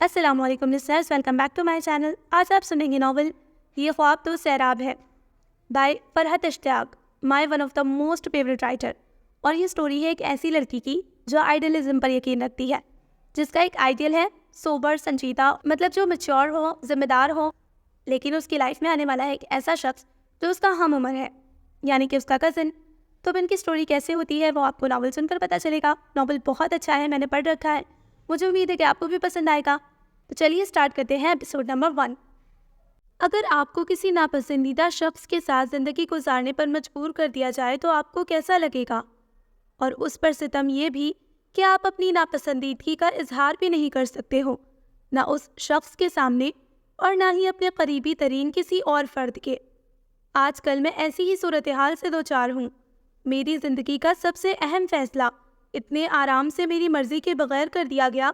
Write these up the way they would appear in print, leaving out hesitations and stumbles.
السلام علیکم listeners, welcome back to my channel. آج آپ سنیں گے ناول یہ خواب تو سیراب ہے by Farhat Ishtiaq, my one of the most favourite writer. اور یہ سٹوری ہے ایک ایسی لڑکی کی جو آئیڈیلزم پر یقین رکھتی ہے، جس کا ایک آئیڈیل ہے سوبر، سنجیدہ، مطلب جو میچور ہو، ذمہ دار ہو، لیکن اس کی لائف میں آنے والا ہے ایک ایسا شخص جو اس کا ہم عمر ہے، یعنی کہ اس کا کزن۔ تو اب ان کی سٹوری کیسے ہوتی ہے وہ آپ کو ناول سن کر پتہ چلے گا۔ ناول بہت اچھا ہے، میں نے پڑھ رکھا ہے، مجھے امید ہے کہ آپ کو بھی پسند آئے گا۔ تو چلیے اسٹارٹ کرتے ہیں ایپیسوڈ نمبر 1۔ اگر آپ کو کسی ناپسندیدہ شخص کے ساتھ زندگی گزارنے پر مجبور کر دیا جائے تو آپ کو کیسا لگے گا؟ اور اس پر ستم یہ بھی کہ آپ اپنی ناپسندیدگی کا اظہار بھی نہیں کر سکتے ہو، نہ اس شخص کے سامنے اور نہ ہی اپنے قریبی ترین کسی اور فرد کے۔ آج کل میں ایسی ہی صورتحال سے دوچار ہوں۔ میری زندگی کا سب سے اہم فیصلہ اتنے آرام سے میری مرضی کے بغیر کر دیا گیا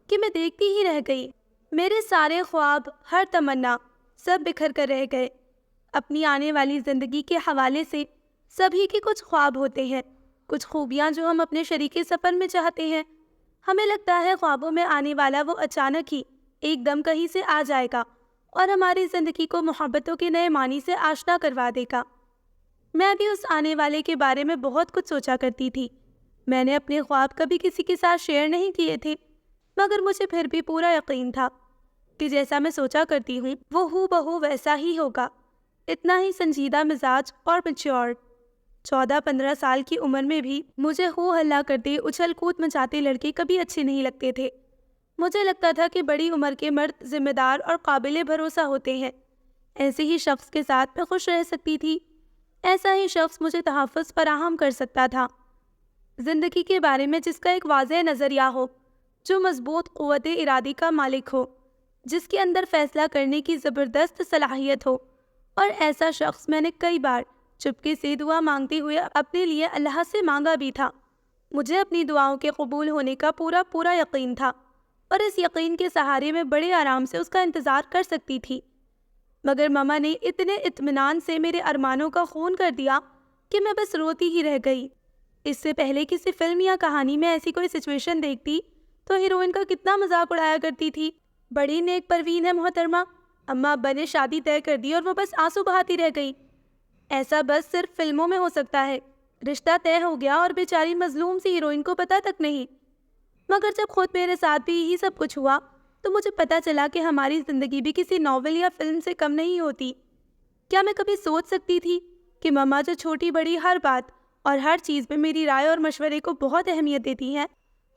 کہ میں دیکھتی ہی رہ گئی۔ میرے سارے خواب، ہر تمنا، سب بکھر کر رہ گئے۔ اپنی آنے والی زندگی کے حوالے سے سبھی کے کچھ خواب ہوتے ہیں، کچھ خوبیاں جو ہم اپنے شریک سفر میں چاہتے ہیں۔ ہمیں لگتا ہے خوابوں میں آنے والا وہ اچانک ہی ایک دم کہیں سے آ جائے گا اور ہماری زندگی کو محبتوں کے نئے معنی سے آشنا کروا دے گا۔ میں بھی اس آنے والے کے بارے میں بہت کچھ سوچا کرتی تھی۔ میں نے اپنے خواب کبھی کسی کے ساتھ شیئر نہیں کیے تھے، مگر مجھے پھر بھی پورا یقین تھا کہ جیسا میں سوچا کرتی ہوں وہ ہو بہو ویسا ہی ہوگا، اتنا ہی سنجیدہ مزاج اور میچور۔ 14-15 سال کی عمر میں بھی مجھے ہو ہلا کرتے، اچھل کود مچاتے لڑکے کبھی اچھے نہیں لگتے تھے۔ مجھے لگتا تھا کہ بڑی عمر کے مرد ذمہ دار اور قابل بھروسہ ہوتے ہیں، ایسے ہی شخص کے ساتھ میں خوش رہ سکتی تھی، ایسا ہی شخص مجھے تحفظ فراہم کر سکتا تھا۔ زندگی کے بارے میں جس کا ایک واضح نظریہ ہو، جو مضبوط قوت ارادی کا مالک ہو، جس کے اندر فیصلہ کرنے کی زبردست صلاحیت ہو، اور ایسا شخص میں نے کئی بار چپکے سے دعا مانگتے ہوئے اپنے لیے اللہ سے مانگا بھی تھا۔ مجھے اپنی دعاؤں کے قبول ہونے کا پورا یقین تھا، اور اس یقین کے سہارے میں بڑے آرام سے اس کا انتظار کر سکتی تھی۔ مگر ماما نے اتنے اطمینان سے میرے ارمانوں کا خون کر دیا کہ میں بس روتی ہی رہ گئی۔ اس سے پہلے کسی فلم یا کہانی میں ایسی کوئی سچویشن دیکھتی تو ہیروئن کا کتنا مذاق اڑایا کرتی تھی، بڑی نیک پروین ہے محترمہ، اماں ابا نے شادی طے کر دی اور وہ بس آنسو بہاتی رہ گئی۔ ایسا بس صرف فلموں میں ہو سکتا ہے، رشتہ طے ہو گیا اور بیچاری مظلوم سی ہیروئن کو پتہ تک نہیں۔ مگر جب خود میرے ساتھ بھی یہی سب کچھ ہوا تو مجھے پتہ چلا کہ ہماری زندگی بھی کسی ناول یا فلم سے کم نہیں ہوتی۔ کیا میں کبھی سوچ سکتی تھی کہ ماما جو چھوٹی بڑی ہر بات اور ہر چیز میں میری رائے اور مشورے کو بہت اہمیت دیتی ہیں،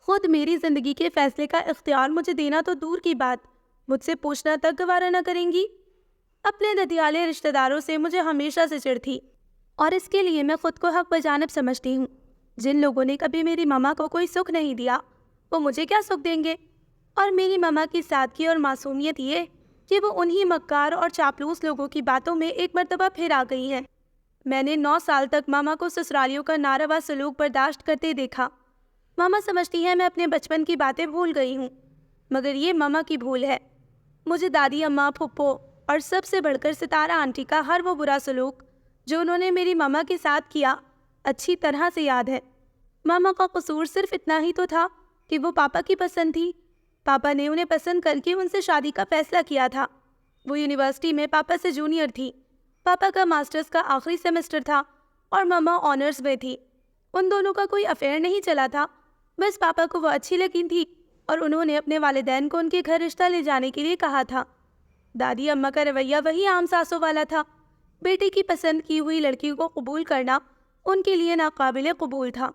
خود میری زندگی کے فیصلے کا اختیار مجھے دینا تو دور کی بات، مجھ سے پوچھنا تک گوارا نہ کریں گی؟ اپنے ددیالے رشتہ داروں سے مجھے ہمیشہ سے چڑ تھی، اور اس کے لیے میں خود کو حق بجانب سمجھتی ہوں۔ جن لوگوں نے کبھی میری ماما کو کوئی سکھ نہیں دیا، وہ مجھے کیا سکھ دیں گے؟ اور میری ماما کی سادگی اور معصومیت یہ کہ وہ انہی مکار اور چاپلوس لوگوں کی باتوں میں ایک مرتبہ پھر آ گئی ہیں۔ میں نے 9 سال تک ماما کو سسرالیوں کا ناروا سلوک برداشت کرتے دیکھا۔ ماما سمجھتی ہے میں اپنے بچپن کی باتیں بھول گئی ہوں، مگر یہ ماما کی بھول ہے۔ مجھے دادی اماں، پھپھو اور سب سے بڑھ کر ستارہ آنٹی کا ہر وہ برا سلوک جو انہوں نے میری ماما کے ساتھ کیا اچھی طرح سے یاد ہے۔ ماما کا قصور صرف اتنا ہی تو تھا کہ وہ پاپا کی پسند تھی۔ پاپا نے انہیں پسند کر کے ان سے شادی کا فیصلہ کیا تھا۔ وہ یونیورسٹی میں پاپا سے جونیئر تھی۔ پاپا کا ماسٹرز کا آخری سیمسٹر تھا اور ماما آنرز میں تھی۔ ان دونوں کا کوئی افیئر نہیں چلا تھا، بس پاپا کو وہ اچھی لگی تھی اور انہوں نے اپنے والدین کو ان کے گھر رشتہ لے جانے کے لیے کہا تھا۔ دادی اماں کا رویہ وہی عام ساسوں والا تھا۔ بیٹے کی پسند کی ہوئی لڑکی کو قبول کرنا ان کے لیے ناقابل قبول تھا۔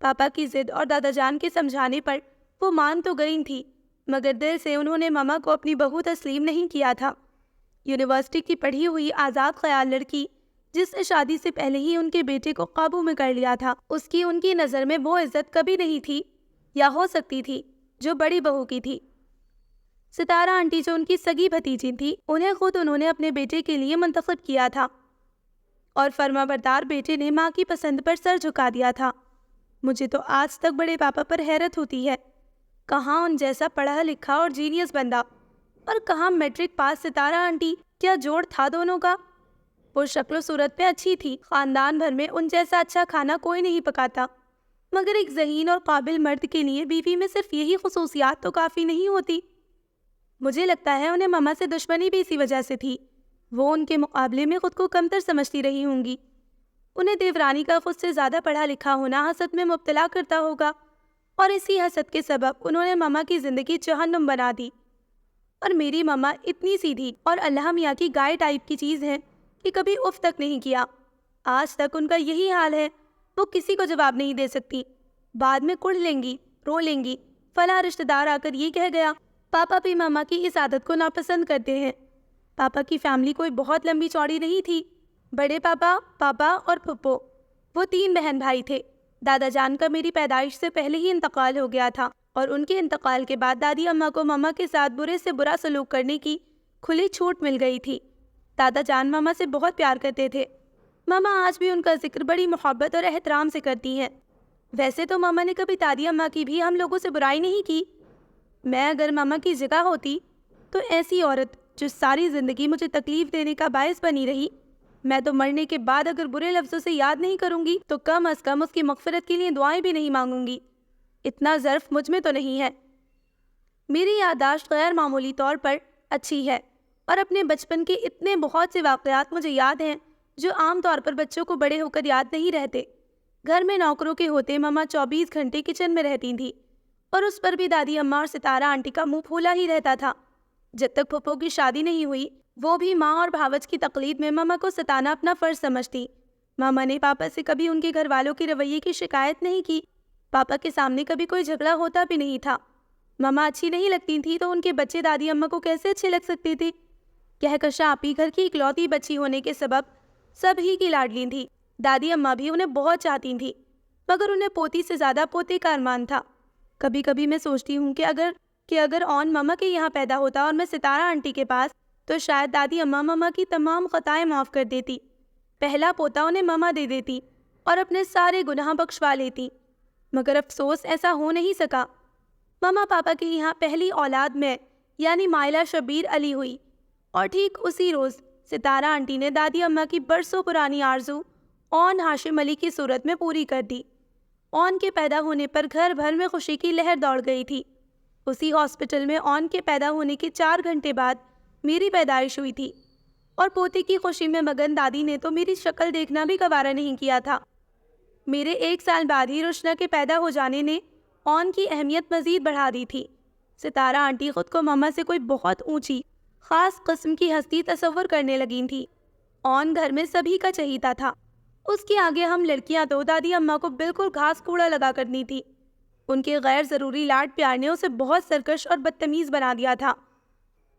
پاپا کی ضد اور دادا جان کے سمجھانے پر وہ مان تو گئی تھی، مگر دل سے انہوں نے ماما کو اپنی بہو تسلیم نہیں کیا تھا۔ یونیورسٹی کی پڑھی ہوئی آزاد خیال لڑکی جس نے شادی سے پہلے ہی ان کے بیٹے کو قابو میں کر لیا تھا، اس کی ان کی نظر میں وہ عزت کبھی نہیں تھی، یا ہو سکتی تھی، جو بڑی بہو کی تھی۔ ستارہ آنٹی جو ان کی سگی بھتیجی تھی، انہیں خود انہوں نے اپنے بیٹے کے لیے منتخب کیا تھا، اور فرما بردار بیٹے نے ماں کی پسند پر سر جھکا دیا تھا۔ مجھے تو آج تک بڑے پاپا پر حیرت ہوتی ہے، کہاں ان جیسا پڑھا لکھا اور جینیس بندہ، اور کہاں میٹرک پاس ستارہ آنٹی، کیا جوڑ تھا دونوں کا۔ وہ شکل و صورت پہ اچھی تھی، خاندان بھر میں ان جیسا اچھا کھانا کوئی نہیں پکاتا، مگر ایک ذہین اور قابل مرد کے لیے بیوی میں صرف یہی خصوصیات تو کافی نہیں ہوتی۔ مجھے لگتا ہے انہیں ماما سے دشمنی بھی اسی وجہ سے تھی۔ وہ ان کے مقابلے میں خود کو کمتر سمجھتی رہی ہوں گی۔ انہیں دیورانی کا خود سے زیادہ پڑھا لکھا ہونا حسد میں مبتلا کرتا ہوگا، اور اسی حسد کے سبب انہوں نے ماما کی زندگی جہنم بنا دی۔ اور میری ماما اتنی سیدھی اور اللہ میاں کی گائے ٹائپ کی چیز ہے کہ کبھی اف تک نہیں کیا۔ آج تک ان کا یہی حال ہے، وہ کسی کو جواب نہیں دے سکتی۔ بعد میں کڑھ لیں گی، رو لیں گی، فلاں رشتہ دار آ کر یہ کہہ گیا۔ پاپا بھی ماما کی اس عادت کو ناپسند کرتے ہیں۔ پاپا کی فیملی کوئی بہت لمبی چوڑی نہیں تھی۔ بڑے پاپا، پاپا اور پھپھو، وہ 3 بہن بھائی تھے۔ دادا جان کا میری پیدائش سے پہلے ہی انتقال ہو گیا تھا، اور ان کے انتقال کے بعد دادی اماں کو ماما کے ساتھ برے سے برا سلوک کرنے کی کھلی چھوٹ مل گئی تھی۔ دادا جان ماما سے بہت پیار کرتے تھے۔ ماما آج بھی ان کا ذکر بڑی محبت اور احترام سے کرتی ہیں۔ ویسے تو ماما نے کبھی دادی اماں کی بھی ہم لوگوں سے برائی نہیں کی۔ میں اگر ماما کی جگہ ہوتی تو ایسی عورت جو ساری زندگی مجھے تکلیف دینے کا باعث بنی رہی، میں تو مرنے کے بعد اگر برے لفظوں سے یاد نہیں کروں گی تو کم از کم اس کی مغفرت کے لیے دعائیں بھی نہیں مانگوں گی۔ اتنا ظرف مجھ میں تو نہیں ہے۔ میری یادداشت غیر معمولی طور پر اچھی ہے، اور اپنے بچپن کے اتنے بہت سے واقعات مجھے یاد ہیں جو عام طور پر بچوں کو بڑے ہو کر یاد نہیں رہتے۔ گھر میں نوکروں کے ہوتے ماما 24 گھنٹے کچن میں رہتی تھیں، اور اس پر بھی دادی اماں اور ستارہ آنٹی کا منہ پھولا ہی رہتا تھا۔ جب تک پھپھو کی شادی نہیں ہوئی، وہ بھی ماں اور بھاوج کی تقلید میں ماما کو ستانا اپنا فرض سمجھتی۔ ماما نے پاپا سے کبھی ان کے گھر والوں کے رویے کی شکایت نہیں کی۔ پاپا کے سامنے کبھی کوئی جھگڑا ہوتا بھی نہیں تھا۔ ماما اچھی نہیں لگتی تھی تو ان کے بچے دادی اماں کو کیسے اچھے لگ سکتے تھے؟ کہکشاں آپی گھر کی اکلوتی بچی ہونے کے سبب سب ہی کی لاڈلی تھی۔ دادی اماں بھی انہیں بہت چاہتی تھیں، مگر انہیں پوتی سے زیادہ پوتے کا ارمان تھا۔ کبھی کبھی میں سوچتی ہوں کہ اگر اون ماما کے یہاں پیدا ہوتا اور میں ستارہ آنٹی کے پاس، تو شاید دادی اماں ماما کی تمام خطائیں معاف کر دیتی۔ پہلا پوتا انہیں ماما دے دیتی اور اپنے سارے گناہ بخشوا لیتی، مگر افسوس ایسا ہو نہیں سکا۔ ماما پاپا کے یہاں پہلی اولاد میں یعنی مائلہ شبیر علی ہوئی، اور ٹھیک اسی روز ستارہ آنٹی نے دادی اماں کی برسوں پرانی آرزو اون ہاشم علی کی صورت میں پوری کر دی۔ اون کے پیدا ہونے پر گھر بھر میں خوشی کی لہر دوڑ گئی تھی۔ اسی ہاسپٹل میں اون کے پیدا ہونے کے 4 گھنٹے بعد میری پیدائش ہوئی تھی، اور پوتے کی خوشی میں مگن دادی نے تو میری شکل دیکھنا بھی گوارا نہیں کیا تھا۔ میرے 1 سال بعد ہی روشنا کے پیدا ہو جانے نے اون کی اہمیت مزید بڑھا دی تھی۔ ستارہ آنٹی خود کو ماما سے کوئی بہت اونچی خاص قسم کی ہستی تصور کرنے لگی تھی۔ اون گھر میں سبھی کا چہیتا تھا۔ اس کے آگے ہم لڑکیاں تو دادی اماں کو بالکل گھاس کوڑا لگا کرنی تھی۔ ان کے غیر ضروری لاڈ پیار نے اسے بہت سرکش اور بدتمیز بنا دیا تھا۔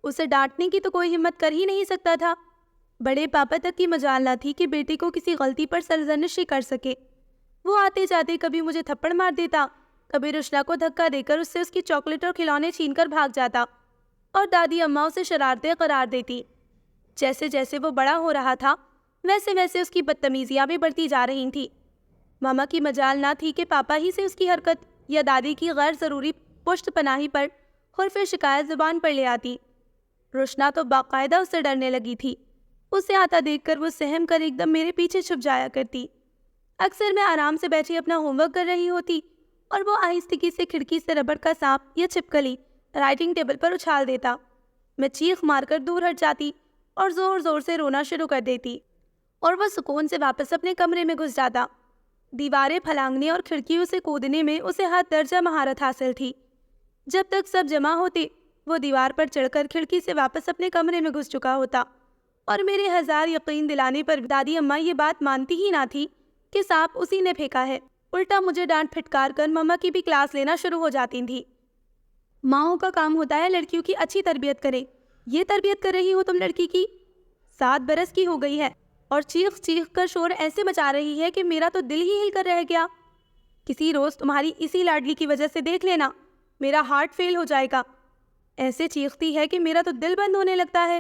اسے ڈانٹنے کی تو کوئی ہمت کر ہی نہیں سکتا تھا۔ بڑے پاپا تک کی مجال نہ تھی کہ بیٹے کو کسی غلطی پر سرزنش کر سکے۔ وہ آتے جاتے کبھی مجھے تھپڑ مار دیتا، کبھی روشنا کو دھکا دے کر اس سے اس کی چاکلیٹ اور کھلونے چھین کر بھاگ جاتا، اور دادی اماں اسے شرارتیں قرار دیتی۔ جیسے جیسے وہ بڑا ہو رہا تھا، ویسے ویسے اس کی بدتمیزیاں بھی بڑھتی جا رہی تھیں۔ ماما کی مجال نہ تھی کہ پاپا ہی سے اس کی حرکت یا دادی کی غیر ضروری پشت پناہی پر حرف شکایت زبان پر لے آتی۔ روشنا تو باقاعدہ اس سے ڈرنے لگی تھی۔ اسے آتا دیکھ کر وہ سہم کر ایک دم میرے پیچھے چھپ جایا کرتی۔ اکثر میں آرام سے بیٹھی اپنا ہوم ورک کر رہی ہوتی، اور وہ آہستگی سے کھڑکی سے ربڑ کا سانپ یا چھپکلی رائٹنگ ٹیبل پر اچھال دیتا۔ میں چیخ مار کر دور ہٹ جاتی اور زور زور سے رونا شروع کر دیتی، اور وہ سکون سے واپس اپنے کمرے میں گھس جاتا۔ دیواریں پھلانگنے اور کھڑکیوں سے کودنے میں اسے حد درجہ مہارت حاصل تھی۔ جب تک سب جمع ہوتے، وہ دیوار پر چڑھ کر کھڑکی سے واپس اپنے کمرے میں گھس چکا ہوتا، اور میرے ہزار یقین دلانے پر دادی اماں یہ بات مانتی ہی نہ تھی کہ سانپ اسی نے پھینکا ہے۔ الٹا مجھے ڈانٹ پھٹکار کر ماما کی بھی کلاس لینا شروع ہو جاتی تھی۔ ماؤں کا کام ہوتا ہے لڑکیوں کی اچھی تربیت کرے۔ یہ تربیت کر رہی ہو تم لڑکی کی؟ 7 برس کی ہو گئی ہے اور چیخ چیخ کر شور ایسے مچا رہی ہے کہ میرا تو دل ہی ہل کر رہ گیا۔ کسی روز تمہاری اسی لاڈلی کی وجہ سے دیکھ لینا، میرا ہارٹ فیل ہو جائے گا۔ ایسے چیختی ہے کہ میرا تو دل بند ہونے لگتا ہے۔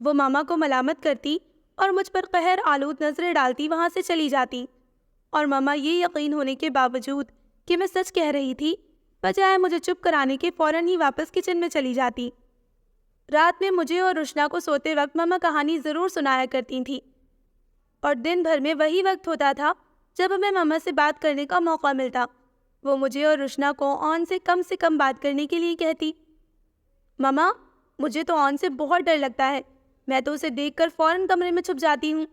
وہ ماما کو ملامت کرتی اور مجھ پر قہر آلود نظریں ڈالتی وہاں سے چلی جاتی، اور ماما یہ یقین ہونے کے باوجود کہ میں سچ کہہ رہی تھی، بجائے مجھے چپ کرانے کے فوراً ہی واپس کچن میں چلی جاتی۔ رات میں مجھے اور روشنا کو سوتے وقت ماما کہانی ضرور سنایا کرتی تھی، اور دن بھر میں وہی وقت ہوتا تھا جب ہمیں ماما سے بات کرنے کا موقع ملتا۔ وہ مجھے اور روشنا کو اون سے کم بات کرنے کے لیے کہتی۔ ماما مجھے تو آن سے بہت ڈر لگتا ہے، میں تو اسے دیکھ کر فوراً کمرے میں چھپ جاتی ہوں۔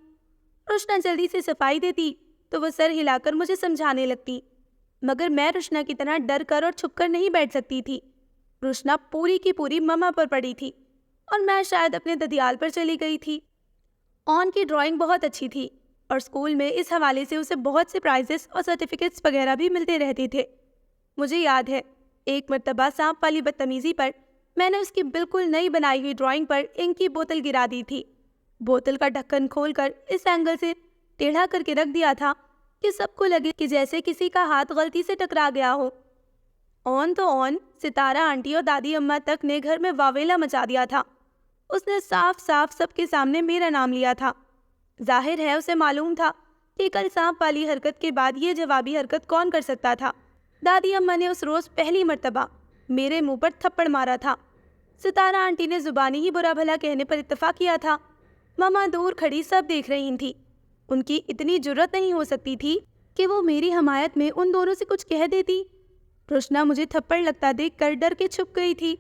روشنا جلدی سے صفائی دیتی تو وہ سر ہلا کر مجھے سمجھانے لگتی، مگر میں روشنا کی طرح ڈر کر اور چھپ کر نہیں بیٹھ سکتی تھی۔ روشنا پوری کی پوری ماما پر پڑی تھی اور میں شاید اپنے ددیال پر چلی گئی تھی۔ آن کی ڈرائنگ بہت اچھی تھی اور اسکول میں اس حوالے سے اسے بہت سے پرائزز اور سرٹیفکیٹس وغیرہ بھی ملتے رہتے تھے۔ مجھے یاد ہے ایک مرتبہ سانپ والی بدتمیزی پر میں نے اس کی بالکل نئی بنائی ہوئی ڈرائنگ پر انک کی بوتل گرا دی تھی۔ بوتل کا ڈھکن کھول کر اس اینگل سے ٹیڑھا کر کے رکھ دیا تھا کہ سب کو لگے کہ جیسے کسی کا ہاتھ غلطی سے ٹکرا گیا ہو۔ آن تو آن، ستارہ آنٹی اور دادی اماں تک نے گھر میں واویلا مچا دیا تھا۔ اس نے صاف صاف سب کے سامنے میرا نام لیا تھا۔ ظاہر ہے اسے معلوم تھا کہ کل سانپ والی حرکت کے بعد یہ جوابی حرکت کون کر سکتا تھا۔ دادی اماں نے اس روز پہلی مرتبہ میرے منہ پر تھپڑ مارا تھا۔ ستارہ آنٹی نے زبانی ہی برا بھلا کہنے پر اتفاق کیا تھا۔ ماما دور کھڑی سب دیکھ رہی تھی۔ ان کی اتنی جرت نہیں ہو سکتی تھی کہ وہ میری حمایت میں ان دونوں سے کچھ کہہ دیتی۔ روشنا مجھے تھپڑ لگتا دیکھ کر ڈر کے چھپ گئی تھی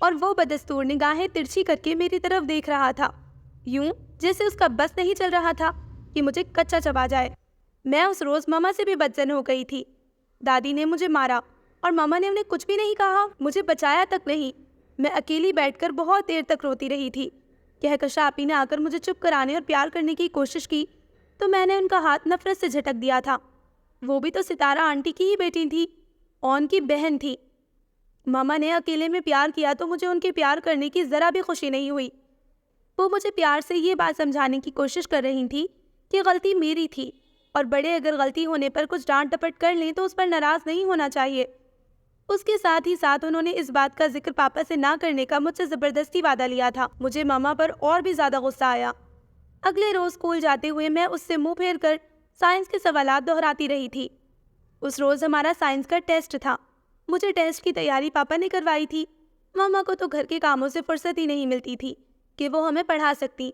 اور وہ بدستور نگاہیں ترچھی کر کے میری طرف دیکھ رہا تھا، یوں جیسے اس کا بس نہیں چل رہا تھا کہ مجھے کچا چبا جائے۔ میں اس روز ماما سے بھی بدزن ہو گئی تھی۔ دادی نے مجھے مارا اور ماما نے انہیں کچھ بھی نہیں کہا، مجھے بچایا تک نہیں۔ میں اکیلی بیٹھ کر بہت دیر تک روتی رہی تھی۔ کہکشاں آپی نے آ کر مجھے چپ کرانے اور پیار کرنے کی کوشش کی تو میں نے ان کا ہاتھ نفرت سے جھٹک دیا تھا۔ وہ بھی تو ستارہ آنٹی کی ہی بیٹی تھی، آن کی بہن تھی۔ ماما نے اکیلے میں پیار کیا تو مجھے ان کے پیار کرنے کی ذرا بھی خوشی نہیں ہوئی۔ وہ مجھے پیار سے یہ بات سمجھانے کی کوشش کر رہی تھی کہ غلطی میری تھی اور بڑے اگر غلطی ہونے پر کچھ ڈانٹ ڈپٹ کر لیں تو اس پر ناراض نہیں ہونا چاہیے۔ اس کے ساتھ ہی ساتھ انہوں نے اس بات کا ذکر پاپا سے نہ کرنے کا مجھ سے زبردستی وعدہ لیا تھا۔ مجھے ماما پر اور بھی زیادہ غصہ آیا۔ اگلے روز اسکول جاتے ہوئے میں اس سے منہ پھیر کر سائنس کے سوالات دہراتی رہی تھی۔ اس روز ہمارا سائنس کا ٹیسٹ تھا۔ مجھے ٹیسٹ کی تیاری پاپا نے کروائی تھی۔ ماما کو تو گھر کے کاموں سے فرصت ہی نہیں ملتی تھی کہ وہ ہمیں پڑھا سکتی،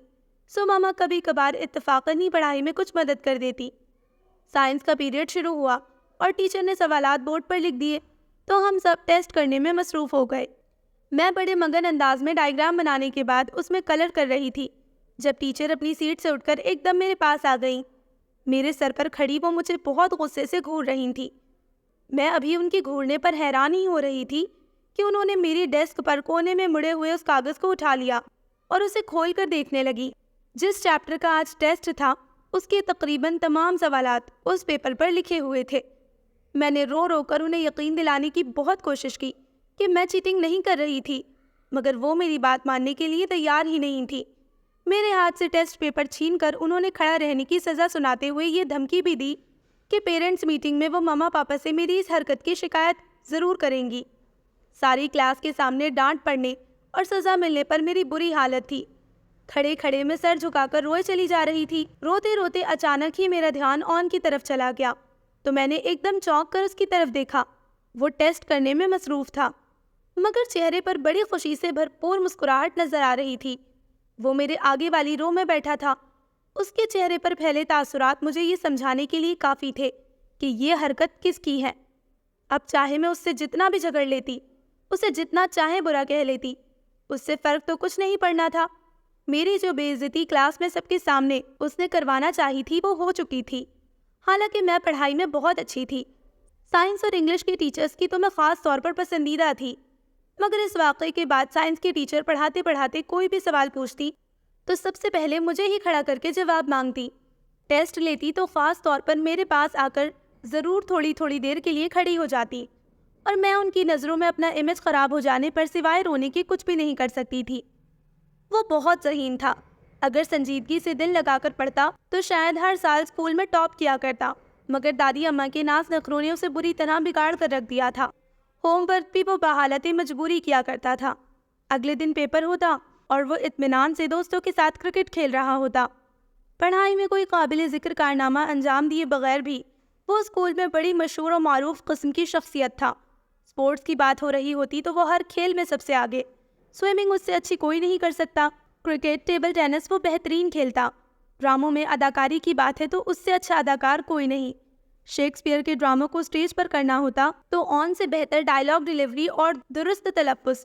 سو ماما کبھی کبھار اتفاقاً ہی پڑھائی میں کچھ مدد کر دیتی۔ سائنس کا پیریڈ شروع ہوا اور ٹیچر نے سوالات بورڈ پر لکھ دیے تو ہم سب ٹیسٹ کرنے میں مصروف ہو گئے۔ میں بڑے مگن انداز میں ڈائیگرام بنانے کے بعد اس میں کلر کر رہی تھی جب ٹیچر اپنی سیٹ سے اٹھ کر ایک دم میرے پاس آ گئیں۔ میرے سر پر کھڑی وہ مجھے بہت غصے سے گھور رہی تھی۔ میں ابھی ان کی گھورنے پر حیران ہی ہو رہی تھی کہ انہوں نے میری ڈیسک پر کونے میں مڑے ہوئے اس کاغذ کو اٹھا لیا اور اسے کھول کر دیکھنے لگی۔ جس چیپٹر کا آج ٹیسٹ تھا اس کے تقریباً تمام سوالات اس پیپر پر لکھے ہوئے تھے۔ میں نے رو رو کر انہیں یقین دلانے کی بہت کوشش کی کہ میں چیٹنگ نہیں کر رہی تھی، مگر وہ میری بات ماننے کے لیے تیار ہی نہیں تھی۔ میرے ہاتھ سے ٹیسٹ پیپر چھین کر انہوں نے کھڑا رہنے کی سزا سناتے ہوئے یہ دھمکی بھی دی کہ پیرنٹس میٹنگ میں وہ ماما پاپا سے میری اس حرکت کی شکایت ضرور کریں گی۔ ساری کلاس کے سامنے ڈانٹ پڑنے اور سزا ملنے پر میری بری حالت تھی۔ کھڑے کھڑے میں سر جھکا کر روئے چلی جا رہی تھی۔ روتے روتے اچانک ہی میرا دھیان آن کی طرف چلا گیا تو میں نے ایک دم چونک کر اس کی طرف دیکھا۔ وہ ٹیسٹ کرنے میں مصروف تھا، مگر چہرے پر بڑی خوشی سے بھرپور مسکراہٹ نظر آ رہی تھی۔ وہ میرے آگے والی رو میں بیٹھا تھا۔ اس کے چہرے پر پھیلے تاثرات مجھے یہ سمجھانے کے لیے کافی تھے کہ یہ حرکت کس کی ہے۔ اب چاہے میں اس سے جتنا بھی جھگڑ لیتی، اسے جتنا چاہے برا کہہ لیتی، اس سے فرق تو کچھ نہیں پڑنا تھا۔ میری جو بے عزتی کلاس میں سب کے سامنے اس نے کروانا چاہی تھی وہ ہو چکی تھی۔ حالانکہ میں پڑھائی میں بہت اچھی تھی، سائنس اور انگلش کے ٹیچرز کی تو میں خاص طور پر پسندیدہ تھی، مگر اس واقعے کے بعد سائنس کی ٹیچر پڑھاتے پڑھاتے کوئی بھی سوال پوچھتی تو سب سے پہلے مجھے ہی کھڑا کر کے جواب مانگتی۔ ٹیسٹ لیتی تو خاص طور پر میرے پاس آ کر ضرور تھوڑی دیر کے لیے کھڑی ہو جاتی، اور میں ان کی نظروں میں اپنا امیج خراب ہو جانے پر سوائے رونے کے کچھ بھی نہیں کر سکتی تھی۔ وہ بہت ذہین تھا، اگر سنجیدگی سے دل لگا کر پڑھتا تو شاید ہر سال اسکول میں ٹاپ کیا کرتا، مگر دادی اماں کے ناز نخروں نے اسے بری طرح بگاڑ کر رکھ دیا تھا۔ ہوم ورک بھی وہ بحالت مجبوری کیا کرتا تھا۔ اگلے دن پیپر ہوتا اور وہ اطمینان سے دوستوں کے ساتھ کرکٹ کھیل رہا ہوتا۔ پڑھائی میں کوئی قابل ذکر کارنامہ انجام دیے بغیر بھی وہ اسکول میں بڑی مشہور و معروف قسم کی شخصیت تھا۔ اسپورٹس کی بات ہو رہی ہوتی تو وہ ہر کھیل میں سب سے آگے۔ سوئمنگ اس سے اچھی کوئی نہیں کر سکتا، کرکٹ، ٹیبل ٹینس وہ بہترین کھیلتا۔ ڈراموں میں اداکاری کی بات ہے تو اس سے اچھا اداکار کوئی نہیں۔ شیکسپیئر کے ڈراموں کو سٹیج پر کرنا ہوتا تو آن سے بہتر ڈائیلاگ ڈیلیوری اور درست تلفظ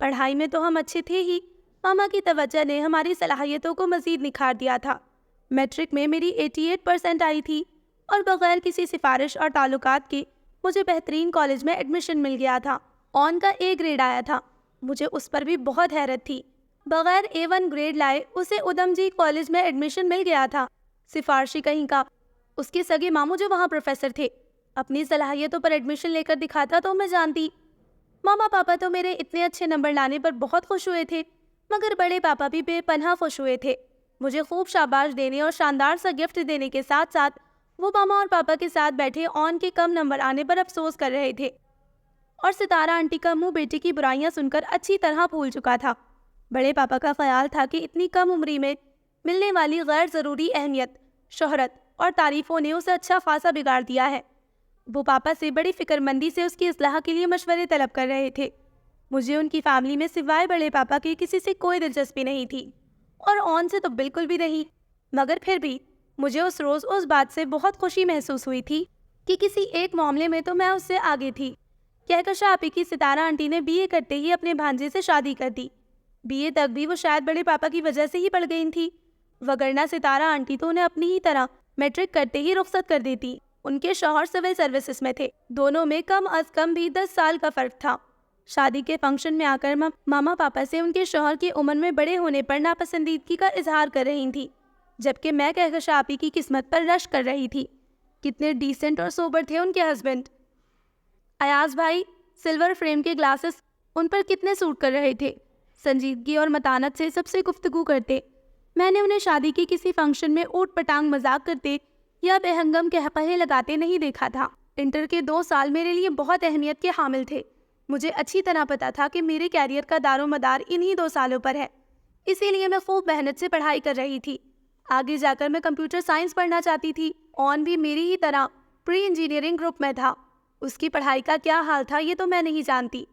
پڑھائی میں تو ہم اچھے تھے ہی، ماما کی توجہ نے ہماری صلاحیتوں کو مزید نکھار دیا تھا۔ میٹرک میں میری 88% آئی تھی اور بغیر کسی سفارش اور تعلقات کے مجھے بہترین کالج میں ایڈمیشن مل گیا تھا۔ آن کا A گریڈ آیا تھا، مجھے اس پر بھی بہت حیرت تھی۔ بغیر A1 گریڈ لائے اسے ادھم جی کالج میں ایڈمیشن مل گیا تھا، سفارشی کہیں کا۔ اس کے سگے ماموں جو وہاں پروفیسر تھے، اپنی صلاحیتوں پر ایڈمیشن لے کر دکھاتا تو میں جانتی۔ ماما پاپا تو میرے اتنے اچھے نمبر لانے پر بہت خوش ہوئے تھے، مگر بڑے پاپا بھی بے پناہ خوش ہوئے تھے۔ مجھے خوب شاباش دینے اور شاندار سا گفٹ دینے کے ساتھ ساتھ وہ ماما اور پاپا کے ساتھ بیٹھے آن کے کم نمبر آنے پر افسوس کر رہے تھے، اور ستارہ آنٹی کا منہ بیٹے کی برائیاں سن کر اچھی طرح پھول چکا تھا۔ بڑے پاپا کا خیال تھا کہ اتنی کم عمری میں ملنے والی غیر ضروری اہمیت، شہرت اور تعریفوں نے اسے اچھا خاصا بگاڑ دیا ہے۔ وہ پاپا سے بڑی فکر مندی سے اس کی اصلاح کے لیے مشورے طلب کر رہے تھے۔ مجھے ان کی فیملی میں سوائے بڑے پاپا کے کسی سے کوئی دلچسپی نہیں تھی، اور آن سے تو بالکل بھی نہیں، مگر پھر بھی مجھے اس روز اس بات سے بہت خوشی محسوس ہوئی تھی کہ کسی ایک معاملے میں تو میں اس سے آگے تھی۔ کہکشاں آپی کی ستارہ آنٹی نے BA کرتے ہی اپنے بھانجے سے شادی کر دی۔ BA تک بھی وہ شاید بڑے پاپا کی وجہ سے ہی پڑ گئی تھی، وگرنہ ستارہ آنٹی تو انہیں اپنی ہی طرح میٹرک کرتے ہی رخصت کر دیتی۔ ان کے شوہر سول سروسز میں تھے، دونوں میں کم از کم بھی 10 سال کا فرق تھا۔ شادی کے فنکشن میں آ کر ماما پاپا سے ان کے شوہر کی عمر میں بڑے ہونے پر ناپسندیدگی کا اظہار کر رہی تھی، جبکہ میں کہکشاں آپی کی قسمت پر رشک کر رہی تھی۔ کتنے ڈیسنٹ اور سوبر تھے ان کے ہسبینڈ۔ ایاز بھائی سلور فریم کے گلاسز ان پر کتنے سوٹ کر رہے تھے، سنجیدگی اور متانت سے سب سے گفتگو کرتے۔ میں نے انہیں شادی کے کسی فنکشن میں اوٹ پٹانگ مذاق کرتے یا بہنگم قہقہے لگاتے نہیں دیکھا تھا۔ انٹر کے 2 سال میرے لیے بہت اہمیت کے حامل تھے۔ مجھے اچھی طرح پتا تھا کہ میرے کیریئر کا دار و مدار انہی 2 سالوں پر ہے، اسی لیے میں خوب محنت سے پڑھائی کر رہی تھی۔ آگے جا کر میں کمپیوٹر سائنس پڑھنا چاہتی تھی۔ آن بھی میری ہی طرح پری انجینئرنگ گروپ میں تھا۔ اس کی پڑھائی کا کیا حال تھا یہ تو میں نہیں جانتی،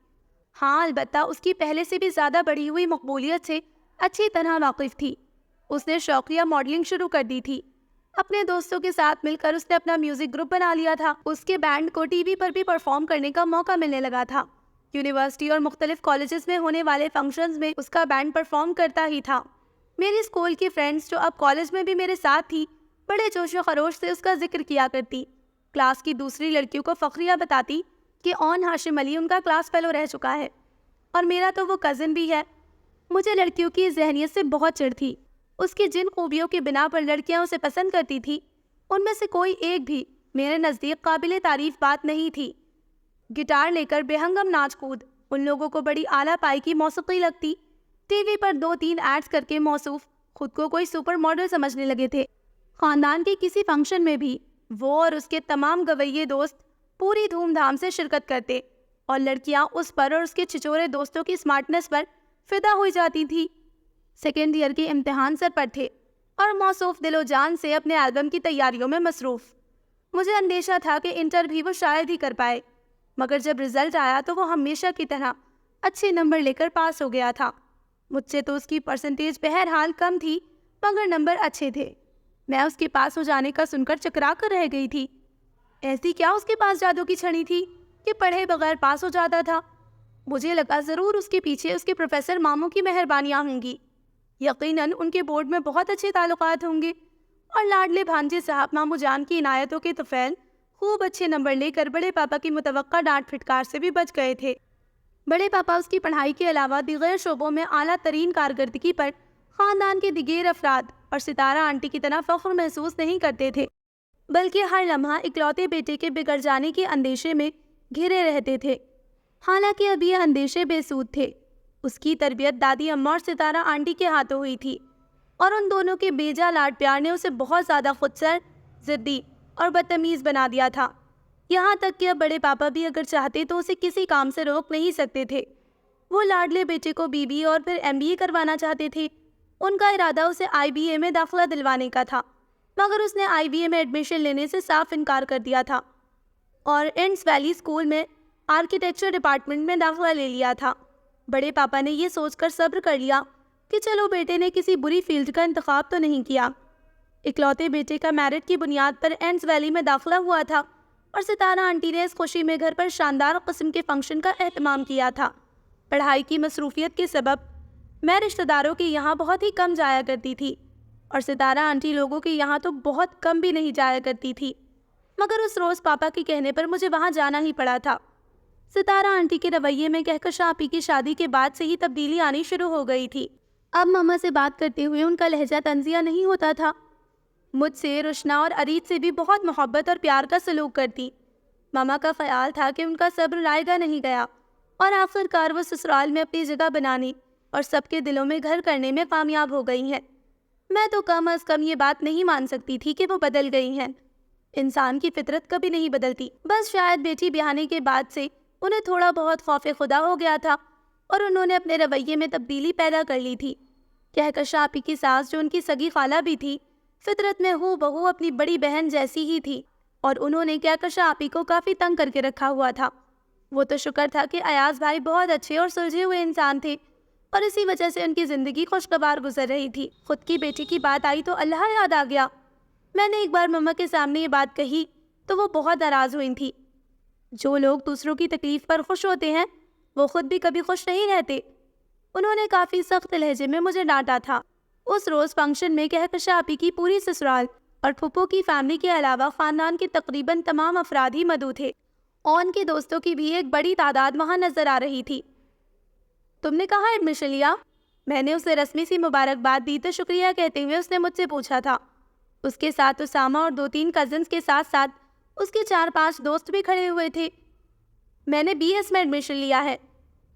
ہاں البتہ اس کی پہلے سے بھی زیادہ بڑھی ہوئی مقبولیت سے اچھی طرح واقف تھی۔ اس نے شوقیہ ماڈلنگ شروع کر دی تھی۔ اپنے دوستوں کے ساتھ مل کر اس نے اپنا میوزک گروپ بنا لیا تھا۔ اس کے بینڈ کو ٹی وی پر بھی پرفارم کرنے کا موقع ملنے لگا تھا۔ یونیورسٹی اور مختلف کالجز میں ہونے والے فنکشنز میں اس کا بینڈ پرفارم کرتا ہی تھا۔ میری اسکول کی فرینڈز جو اب کالج میں بھی میرے ساتھ تھی، بڑے جوش و خروش سے اس کا ذکر کیا کرتی۔ کلاس کی دوسری لڑکیوں کو فخریہ بتاتی کہ آن ہاشم علی ان کا کلاس فیلو رہ چکا ہے، اور میرا تو وہ کزن بھی ہے۔ مجھے لڑکیوں کی ذہنیت سے بہت چڑ تھی۔ اس کی جن خوبیوں کی بنا پر لڑکیاں اسے پسند کرتی تھی، ان میں سے کوئی ایک بھی میرے نزدیک قابل تعریف بات نہیں تھی۔ گٹار لے کر بےہنگم ناچ کود ان لوگوں کو بڑی اعلیٰ پائی کی موسیقی لگتی۔ ٹی وی پر 2-3 ایڈز کر کے موصوف خود کو کوئی سپر ماڈل سمجھنے لگے تھے۔ خاندان کے کسی فنکشن میں بھی وہ اور اس کے تمام گویے دوست پوری دھوم دھام سے شرکت کرتے، اور لڑکیاں اس پر اور اس کے چھچورے دوستوں کی اسمارٹنس پر فدا ہوئی جاتی تھی۔ سیکنڈ ایئر کے امتحان سر پر تھے اور موصوف دل و جان سے اپنے البم کی تیاریوں میں مصروف۔ مجھے اندیشہ تھا کہ انٹر بھی وہ شاید ہی کر پائے، مگر جب رزلٹ آیا تو وہ ہمیشہ کی طرح اچھے نمبر لے کر پاس ہو گیا تھا۔ مجھ سے تو اس کی پرسنٹیج بہرحال کم تھی، مگر نمبر اچھے تھے۔ میں اس کے پاس ہو جانے کا سن کر چکرا کر رہ گئی تھی۔ ایسی کیا اس کے پاس جادو کی چھڑی تھی کہ پڑھے بغیر پاس ہو جاتا تھا؟ مجھے لگا ضرور اس کے پیچھے اس کے پروفیسر ماموں کی مہربانیاں ہوں گی، یقیناً ان کے بورڈ میں بہت اچھے تعلقات ہوں گے، اور لاڈلے بھانجے صاحب ماموں جان کی عنایتوں کے طفیل خوب اچھے نمبر لے کر بڑے پاپا کی متوقع ڈانٹ پھٹکار سے بھی بچ گئے تھے۔ بڑے پاپا اس کی پڑھائی کے علاوہ دیگر شعبوں میں اعلیٰ ترین کارکردگی پر خاندان کے دیگر افراد اور ستارہ آنٹی کی طرح فخر محسوس نہیں کرتے تھے، بلکہ ہر لمحہ اکلوتے بیٹے کے بگڑ جانے کے اندیشے میں گھرے رہتے تھے۔ حالانکہ اب یہ اندیشے بے سود تھے۔ اس کی تربیت دادی اماں اور ستارہ آنٹی کے ہاتھوں ہوئی تھی، اور ان دونوں کے بیجا لاڈ پیار نے اسے بہت زیادہ خودسر، ضدی اور بدتمیز بنا دیا تھا۔ یہاں تک کہ اب بڑے پاپا بھی اگر چاہتے تو اسے کسی کام سے روک نہیں سکتے تھے۔ وہ لاڈلے بیٹے کو BBA اور پھر MBA کروانا چاہتے تھے۔ ان کا ارادہ اسے IBA میں داخلہ دلوانے کا تھا، مگر اس نے IBA میں ایڈمیشن لینے سے صاف انکار کر دیا تھا، اور انڈس ویلی اسکول میں آرکیٹیکچر ڈپارٹمنٹ میں داخلہ لے لیا تھا۔ بڑے پاپا نے یہ سوچ کر صبر کر لیا کہ چلو بیٹے نے کسی بری فیلڈ کا انتخاب تو نہیں کیا۔ اکلوتے بیٹے کا میرٹ کی بنیاد پر انڈس ویلی میں داخلہ ہوا تھا، اور ستارہ آنٹی نے اس خوشی میں گھر پر شاندار قسم کے فنکشن کا اہتمام کیا تھا۔ پڑھائی کی مصروفیت کے سبب میں رشتہ داروں کے یہاں بہت ہی کم جایا کرتی تھی، اور ستارہ آنٹی لوگوں کے یہاں تو بہت کم بھی نہیں جایا کرتی تھی، مگر اس روز پاپا کے کہنے پر مجھے وہاں جانا ہی پڑا تھا۔ ستارہ آنٹی کے رویے میں کہکشاں آپی کی شادی کے بعد سے ہی تبدیلی آنی شروع ہو گئی تھی۔ اب ماما سے بات کرتے ہوئے ان کا لہجہ طنزیہ نہیں ہوتا تھا، مجھ سے، روشنا اور ارید سے بھی بہت محبت اور پیار کا سلوک کرتی۔ ماما کا خیال تھا کہ ان کا صبر رائے گا نہیں گیا، اور آخر کار وہ سسرال میں اپنی جگہ بنانے اور سب کے دلوں میں گھر کرنے میں کامیاب ہو گئی ہیں۔ میں تو کم از کم یہ بات نہیں مان سکتی تھی کہ وہ بدل گئی ہیں۔ انسان کی فطرت کبھی نہیں بدلتی، بس شاید بیٹی بیانے کے بعد سے انہیں تھوڑا بہت خوف خدا ہو گیا تھا، اور انہوں نے اپنے رویے میں تبدیلی پیدا کر لی تھی۔ کہکشاں آپی کی ساس، جو ان کی سگی خالہ بھی تھی، فطرت میں ہو بہو اپنی بڑی بہن جیسی ہی تھی، اور انہوں نے کہکشاں آپی کو کافی تنگ کر کے رکھا ہوا تھا۔ وہ تو شکر تھا کہ ایاز بھائی بہت اچھے اور سلجھے ہوئے انسان تھے، اور اسی وجہ سے ان کی زندگی خوشگوار گزر رہی تھی۔ خود کی بیٹی کی بات آئی تو اللہ یاد آ گیا۔ میں نے ایک بار مما کے سامنے یہ بات کہی تو وہ بہت ناراض ہوئی تھی۔ جو لوگ دوسروں کی تکلیف پر خوش ہوتے ہیں وہ خود بھی کبھی خوش نہیں رہتے۔ انہوں نے کافی سخت لہجے میں مجھے ڈانٹا تھا۔ اس روز فنکشن میں کہکشاں آپی کی پوری سسرال اور پھپھو کی فیملی کے علاوہ خاندان کے تقریباً تمام افراد ہی مدعو تھے، اور ان کے دوستوں کی بھی ایک بڑی تعداد وہاں نظر آ رہی تھی۔ تم نے کہاں ایڈمیشن لیا؟ میں نے اسے رسمی سی مبارکباد دی تو شکریہ کہتے ہوئے اس نے مجھ سے پوچھا تھا۔ اس کے ساتھ اسامہ اور 2-3 کزنز کے ساتھ ساتھ اس کے 4-5 دوست بھی کھڑے ہوئے تھے۔ میں نے بی ایس میں ایڈمیشن لیا ہے۔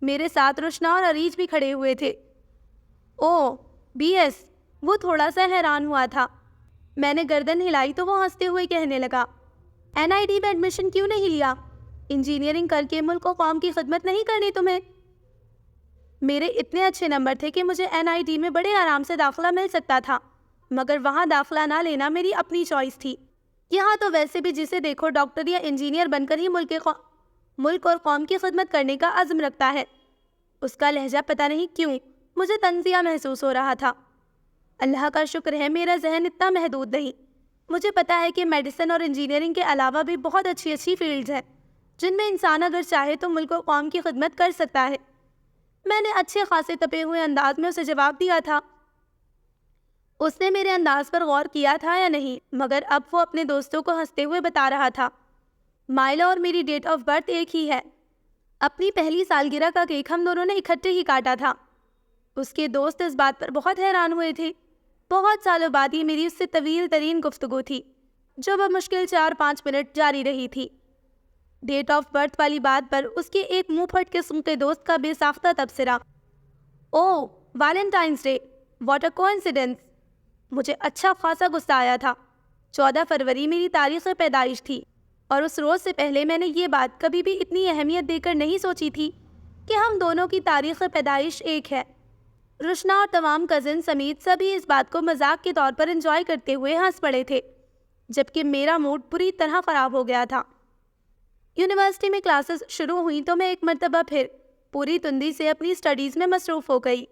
میرے ساتھ روشنا اور عریج بھی کھڑے ہوئے تھے۔ او، بی ایس؟ وہ تھوڑا سا حیران ہوا تھا۔ میں نے گردن ہلائی تو وہ ہنستے ہوئے کہنے لگا، این آئی ٹی میں ایڈمیشن کیوں نہیں لیا؟ انجینئرنگ کر کے ملک و قوم کی خدمت نہیں کرنی تمہیں؟ میرے اتنے اچھے نمبر تھے کہ مجھے این آئی ٹی میں بڑے آرام سے داخلہ مل سکتا تھا، مگر وہاں داخلہ نہ لینا میری اپنی چوائس تھی۔ یہاں تو ویسے بھی جسے دیکھو ڈاکٹر یا انجینئر بن کر ہی ملک اور قوم کی خدمت کرنے کا عزم رکھتا ہے۔ اس کا لہجہ پتہ نہیں کیوں مجھے طنزیہ محسوس ہو رہا تھا۔ اللہ کا شکر ہے میرا ذہن اتنا محدود نہیں۔ مجھے پتا ہے کہ میڈیسن اور انجینئرنگ کے علاوہ بھی بہت اچھی فیلڈز ہیں جن میں انسان اگر چاہے تو ملک و قوم کی خدمت کر سکتا ہے۔ میں نے اچھے خاصے تپے ہوئے انداز میں اسے جواب دیا تھا۔ اس نے میرے انداز پر غور کیا تھا یا نہیں، مگر اب وہ اپنے دوستوں کو ہنستے ہوئے بتا رہا تھا، مائلہ اور میری ڈیٹ آف برتھ ایک ہی ہے۔ اپنی پہلی سالگرہ کا کیک ہم دونوں نے اکٹھے ہی کاٹا تھا۔ اس کے دوست اس بات پر بہت حیران ہوئے تھے۔ بہت سالوں بعد یہ میری اس سے طویل ترین گفتگو تھی، جو بمشکل 4-5 منٹ جاری رہی تھی۔ ڈیٹ آف برتھ والی بات پر اس کے ایک منہ پھٹ قسم کے دوست کا بے ساختہ تبصرہ، oh, Valentine's day, what a coincidence. مجھے اچھا خاصا غصہ آیا تھا۔ 14 فروری میری تاریخ پیدائش تھی، اور اس روز سے پہلے میں نے یہ بات کبھی بھی اتنی اہمیت دے کر نہیں سوچی تھی کہ ہم دونوں کی تاریخ پیدائش ایک ہے۔ روشنا اور تمام کزن سمیت سبھی اس بات کو مذاق کے طور پر انجوائے کرتے ہوئے ہنس پڑے تھے، جبکہ میرا موڈ بری طرح خراب ہو گیا تھا۔ یونیورسٹی میں کلاسز شروع ہوئیں تو میں ایک مرتبہ پھر پوری تندی سے اپنی سٹڈیز میں مصروف ہو گئی۔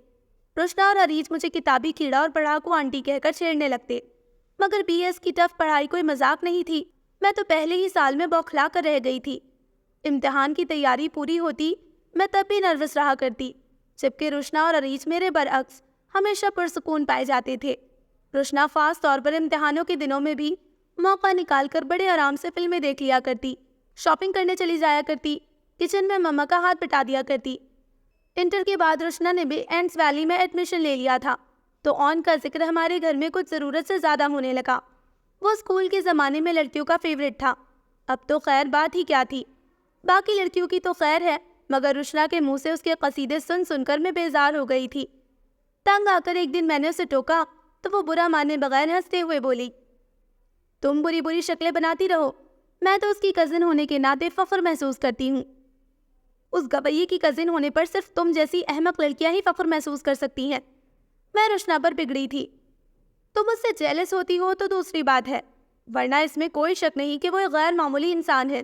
روشنا اور عریج مجھے کتابی کیڑا اور پڑھاکو آنٹی کہہ کر چھیڑنے لگتے، مگر بی ایس کی ٹف پڑھائی کوئی مذاق نہیں تھی۔ میں تو پہلے ہی سال میں بوکھلا کر رہ گئی تھی۔ امتحان کی تیاری پوری ہوتی میں تب بھی نروس رہا کرتی، جبکہ روشنا اور عریج میرے برعکس ہمیشہ پرسکون پائے جاتے تھے۔ روشنا خاص طور پر امتحانوں کے دنوں میں بھی موقع نکال کر بڑے آرام سے فلمیں دیکھ لیا کرتی، شاپنگ کرنے چلی جایا کرتی، کچن میں مما کا ہاتھ بٹا دیا کرتی۔ انٹر کے بعد روشنا نے بھی اینڈس ویلی میں ایڈمیشن لے لیا تھا، تو آن کا ذکر ہمارے گھر میں کچھ ضرورت سے زیادہ ہونے لگا۔ وہ اسکول کے زمانے میں لڑکیوں کا فیوریٹ تھا، اب تو خیر بات ہی کیا تھی۔ باقی لڑکیوں کی تو خیر ہے، مگر روشنا کے منہ سے اس کے قصیدے سن سن کر میں بیزار ہو گئی تھی۔ تنگ آ کر ایک دن میں نے اسے ٹوکا تو وہ برا مانے بغیر ہنستے ہوئے بولی، تم بری بری شکلیں بناتی رہو، میں تو اس کی کزن ہونے کے ناطے فخر محسوس کرتی ہوں۔ اس گویے کی کزن ہونے پر صرف تم جیسی احمق لڑکیاں ہی فخر محسوس کر سکتی ہیں۔ میں روشنا پر بگڑی تھی۔ تم اس سے جیلس ہوتی ہو تو دوسری بات ہے، ورنہ اس میں کوئی شک نہیں کہ وہ ایک غیر معمولی انسان ہے۔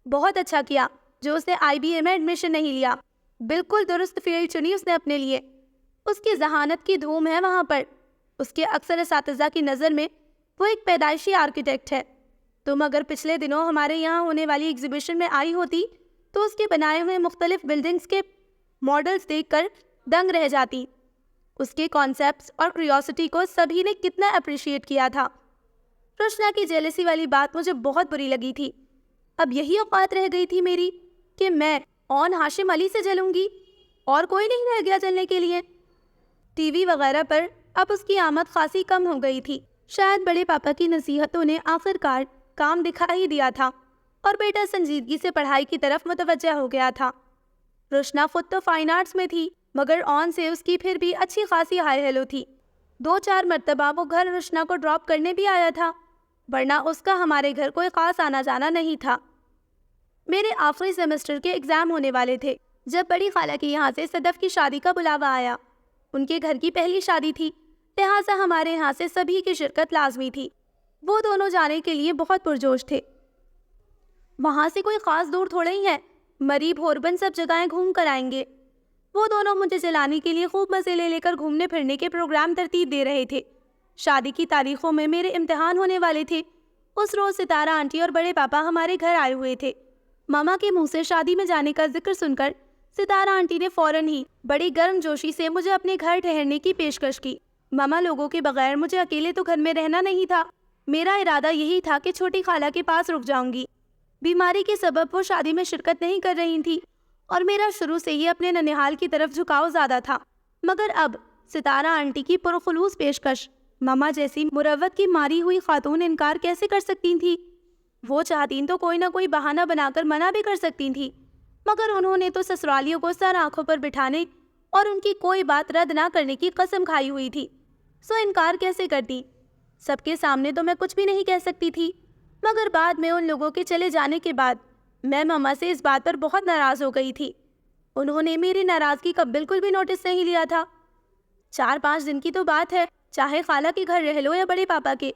بہت اچھا کیا جو اس نے آئی بی اے میں ایڈمیشن نہیں لیا، بالکل درست فیلڈ چنی اس نے اپنے لیے۔ اس کی ذہانت کی دھوم ہے وہاں پر۔ اس کے اکثر اساتذہ کی نظر میں وہ ایک پیدائشی آرکیٹیکٹ ہے۔ تم اگر پچھلے دنوں ہمارے یہاں ہونے والی ایگزیبیشن میں آئی ہوتی تو اس کے بنائے ہوئے مختلف بلڈنگز کے ماڈلز دیکھ کر دنگ رہ جاتی۔ اس کے کانسیپٹس اور کریوسٹی کو سبھی نے کتنا اپریشیٹ کیا تھا۔ رشنا کی جیلسی والی بات مجھے بہت بری لگی تھی۔ اب یہی اوقات رہ گئی تھی میری کہ میں اون ہاشم علی سے جلوں گی، اور کوئی نہیں رہ گیا جلنے کے لیے۔ ٹی وی وغیرہ پر اب اس کی آمد خاصی کم ہو گئی تھی۔ شاید بڑے پاپا کی نصیحتوں نے آخر کار کام دکھا ہی دیا تھا اور بیٹا سنجیدگی سے پڑھائی کی طرف متوجہ ہو گیا تھا۔ رشنا خود تو فائن آرٹس میں تھی، مگر آن سے اس کی پھر بھی اچھی خاصی ہائی ہیلو تھی۔ 2-4 مرتبہ وہ گھر رشنا کو ڈراپ کرنے بھی آیا تھا، ورنہ اس کا ہمارے گھر کوئی خاص آنا جانا نہیں تھا۔ میرے آخری سیمسٹر کے ایگزام ہونے والے تھے جب بڑی خالہ کے یہاں سے صدف کی شادی کا بلاوا آیا۔ ان کے گھر کی پہلی شادی تھی، لہٰذا ہمارے یہاں سے سبھی کی شرکت لازمی تھی۔ وہ دونوں جانے کے لیے بہت پرجوش تھے۔ وہاں سے کوئی خاص دور تھوڑا ہی ہے، مری بھوربن سب جگہیں گھوم کر آئیں گے۔ وہ دونوں مجھے جلانے کے لیے خوب مزے لے کر گھومنے پھرنے کے پروگرام ترتیب دے رہے تھے۔ شادی کی تاریخوں میں میرے امتحان ہونے والے تھے۔ اس روز ستارہ آنٹی اور بڑے پاپا ہمارے گھر آئے ہوئے تھے۔ ماما کے منہ سے شادی میں جانے کا ذکر سن کر ستارہ آنٹی نے فوراً ہی بڑی گرم جوشی سے مجھے اپنے گھر ٹھہرنے کی پیشکش کی۔ ماما لوگوں کے بغیر مجھے اکیلے تو گھر میں رہنا نہیں تھا۔ میرا ارادہ یہی تھا کہ چھوٹی خالہ کے پاس رک جاؤں گی۔ بیماری کے سبب وہ شادی میں شرکت نہیں کر رہی تھی اور میرا شروع سے ہی اپنے ننیحال کی طرف جھکاؤ زیادہ تھا، مگر اب ستارہ آنٹی کی پرخلوص پیشکش ماما جیسی مروت کی ماری ہوئی خاتون انکار کیسے کر سکتی تھی؟ وہ چاہتیں تو کوئی نہ کوئی بہانہ بنا کر منع بھی کر سکتی تھی، مگر انہوں نے تو سسرالیوں کو سر آنکھوں پر بٹھانے اور ان کی کوئی بات رد نہ کرنے کی قسم کھائی ہوئی تھی، سو انکار کیسے کرتی؟ سب کے سامنے تو میں کچھ بھی نہیں کہہ سکتی تھی، مگر بعد میں ان لوگوں کے چلے جانے کے بعد میں ماما سے اس بات پر بہت ناراض ہو گئی تھی۔ انہوں نے میری ناراضگی کا بالکل بھی نوٹس نہیں لیا تھا۔ 4-5 دن کی تو بات ہے، چاہے خالہ کے گھر رہ لو یا بڑے پاپا کے،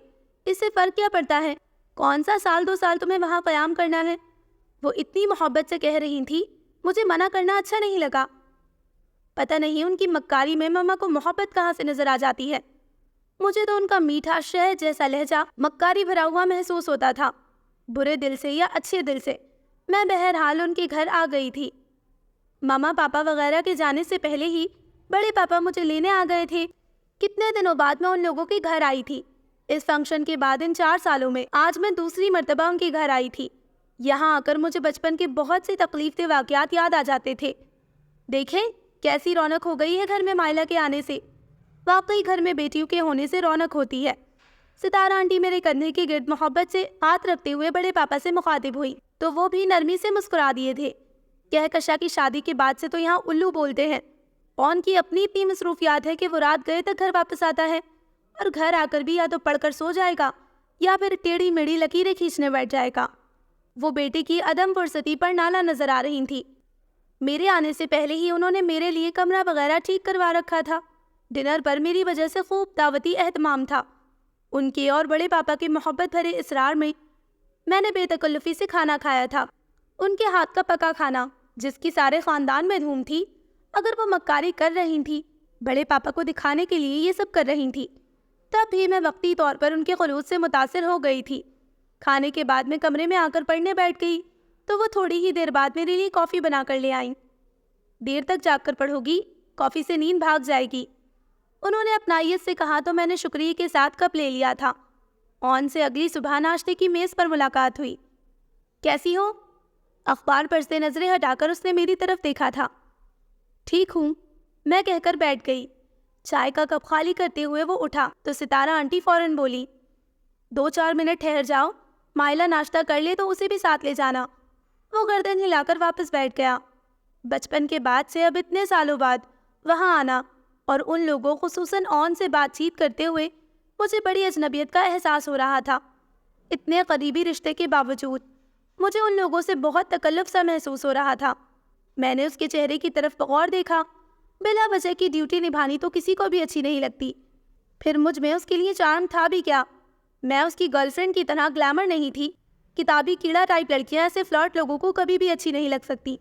اس سے فرق کیا پڑتا ہے؟ کون سا 1-2 سال تمہیں وہاں قیام کرنا ہے؟ وہ اتنی محبت سے کہہ رہی تھی، مجھے منع کرنا اچھا نہیں لگا۔ پتہ نہیں ان کی مکاری میں ماما کو محبت کہاں سے نظر آ جاتی ہے۔ مجھے تو ان کا میٹھا شہد جیسا لہجہ مکاری بھرا ہوا محسوس ہوتا تھا، برے دل سے یا اچھے دل سے۔ میں بہرحال ان کے گھر آ گئی تھی۔ ماما پاپا وغیرہ کے جانے سے پہلے ہی بڑے پاپا مجھے لینے آ گئے تھے۔ کتنے دنوں بعد میں ان لوگوں کے گھر آئی تھی۔ اس فنکشن کے بعد ان 4 سالوں میں آج میں دوسری مرتبہ ان کے گھر آئی تھی۔ یہاں آ کر مجھے بچپن کے بہت سے تکلیف دہ واقعات یاد آ جاتے تھے۔ دیکھیں کیسی رونق ہو گئی ہے گھر میں مائلہ کے آنے سے۔ واقعی گھر میں بیٹیوں کے ہونے سے رونق ہوتی ہے۔ ستارہ آنٹی میرے کندھے کے گرد محبت سے ہاتھ رکھتے ہوئے بڑے پاپا سے مخاطب ہوئی تو وہ بھی نرمی سے مسکرا دیے تھے۔ کہکشاں کی شادی کے بعد سے تو یہاں الو بولتے ہیں۔ اون کی اپنی اتنی مصروفیات ہے کہ وہ رات گئے تک گھر واپس آتا ہے، اور گھر آ کر بھی یا تو پڑھ کر سو جائے گا یا پھر ٹیڑھی میڑھی لکیریں کھینچنے بیٹھ جائے گا۔ وہ بیٹے کی عدم فرصتی پر نالا نظر آ رہی تھی۔ میرے آنے سے پہلے ہی انہوں نے میرے لیے کمرہ وغیرہ ٹھیک کروا رکھا تھا۔ ڈنر پر میری وجہ سے خوب دعوتی اہتمام تھا۔ ان کے اور بڑے پاپا کے محبت بھرے اصرار میں میں نے بے تکلفی سے کھانا کھایا تھا۔ ان کے ہاتھ کا پکا کھانا جس کی سارے خاندان میں دھوم تھی، اگر وہ مکاری کر رہی تھی، بڑے پاپا کو دکھانے کے لیے یہ سب کر رہی تھی، تب بھی میں وقتی طور پر ان کے خلوص سے متاثر ہو گئی تھی۔ کھانے کے بعد میں کمرے میں آ کر پڑھنے بیٹھ گئی تو وہ تھوڑی ہی دیر بعد میرے لیے کافی بنا کر لے آئیں۔ دیر تک جاگ کر پڑھو گی، کافی سے نیند بھاگ جائے گی، انہوں نے اپنائیت سے کہا تو میں نے شکریہ کے ساتھ کپ لے لیا تھا۔ اون سے اگلی صبح ناشتے کی میز پر ملاقات ہوئی۔ کیسی ہو؟ اخبار پر سے نظریں ہٹا کر اس نے میری طرف دیکھا تھا۔ ٹھیک ہوں، میں کہہ کر بیٹھ گئی۔ چائے کا کپ خالی کرتے ہوئے وہ اٹھا تو ستارہ آنٹی فوراً بولی، 2-4 منٹ ٹھہر جاؤ، مائلہ ناشتہ کر لے تو اسے بھی ساتھ لے جانا۔ وہ گردن ہلا کر واپس بیٹھ گیا۔ بچپن کے بعد سے اب اتنے سالوں بعد وہاں آنا اور ان لوگوں خصوصاً اون سے بات چیت کرتے ہوئے مجھے بڑی اجنبیت کا احساس ہو رہا تھا۔ اتنے قریبی رشتے کے باوجود مجھے ان لوگوں سے بہت تکلف سا محسوس ہو رہا تھا۔ میں نے اس کے چہرے کی طرف بغور دیکھا۔ بلا وجہ کی ڈیوٹی نبھانی تو کسی کو بھی اچھی نہیں لگتی، پھر مجھ میں اس کے لیے چارم تھا بھی کیا؟ میں اس کی گرل فرینڈ کی طرح گلیمر نہیں تھی۔ کتابی کیڑا ٹائپ لڑکیاں ایسے فلرٹ لوگوں کو کبھی بھی اچھی نہیں لگ سکتی۔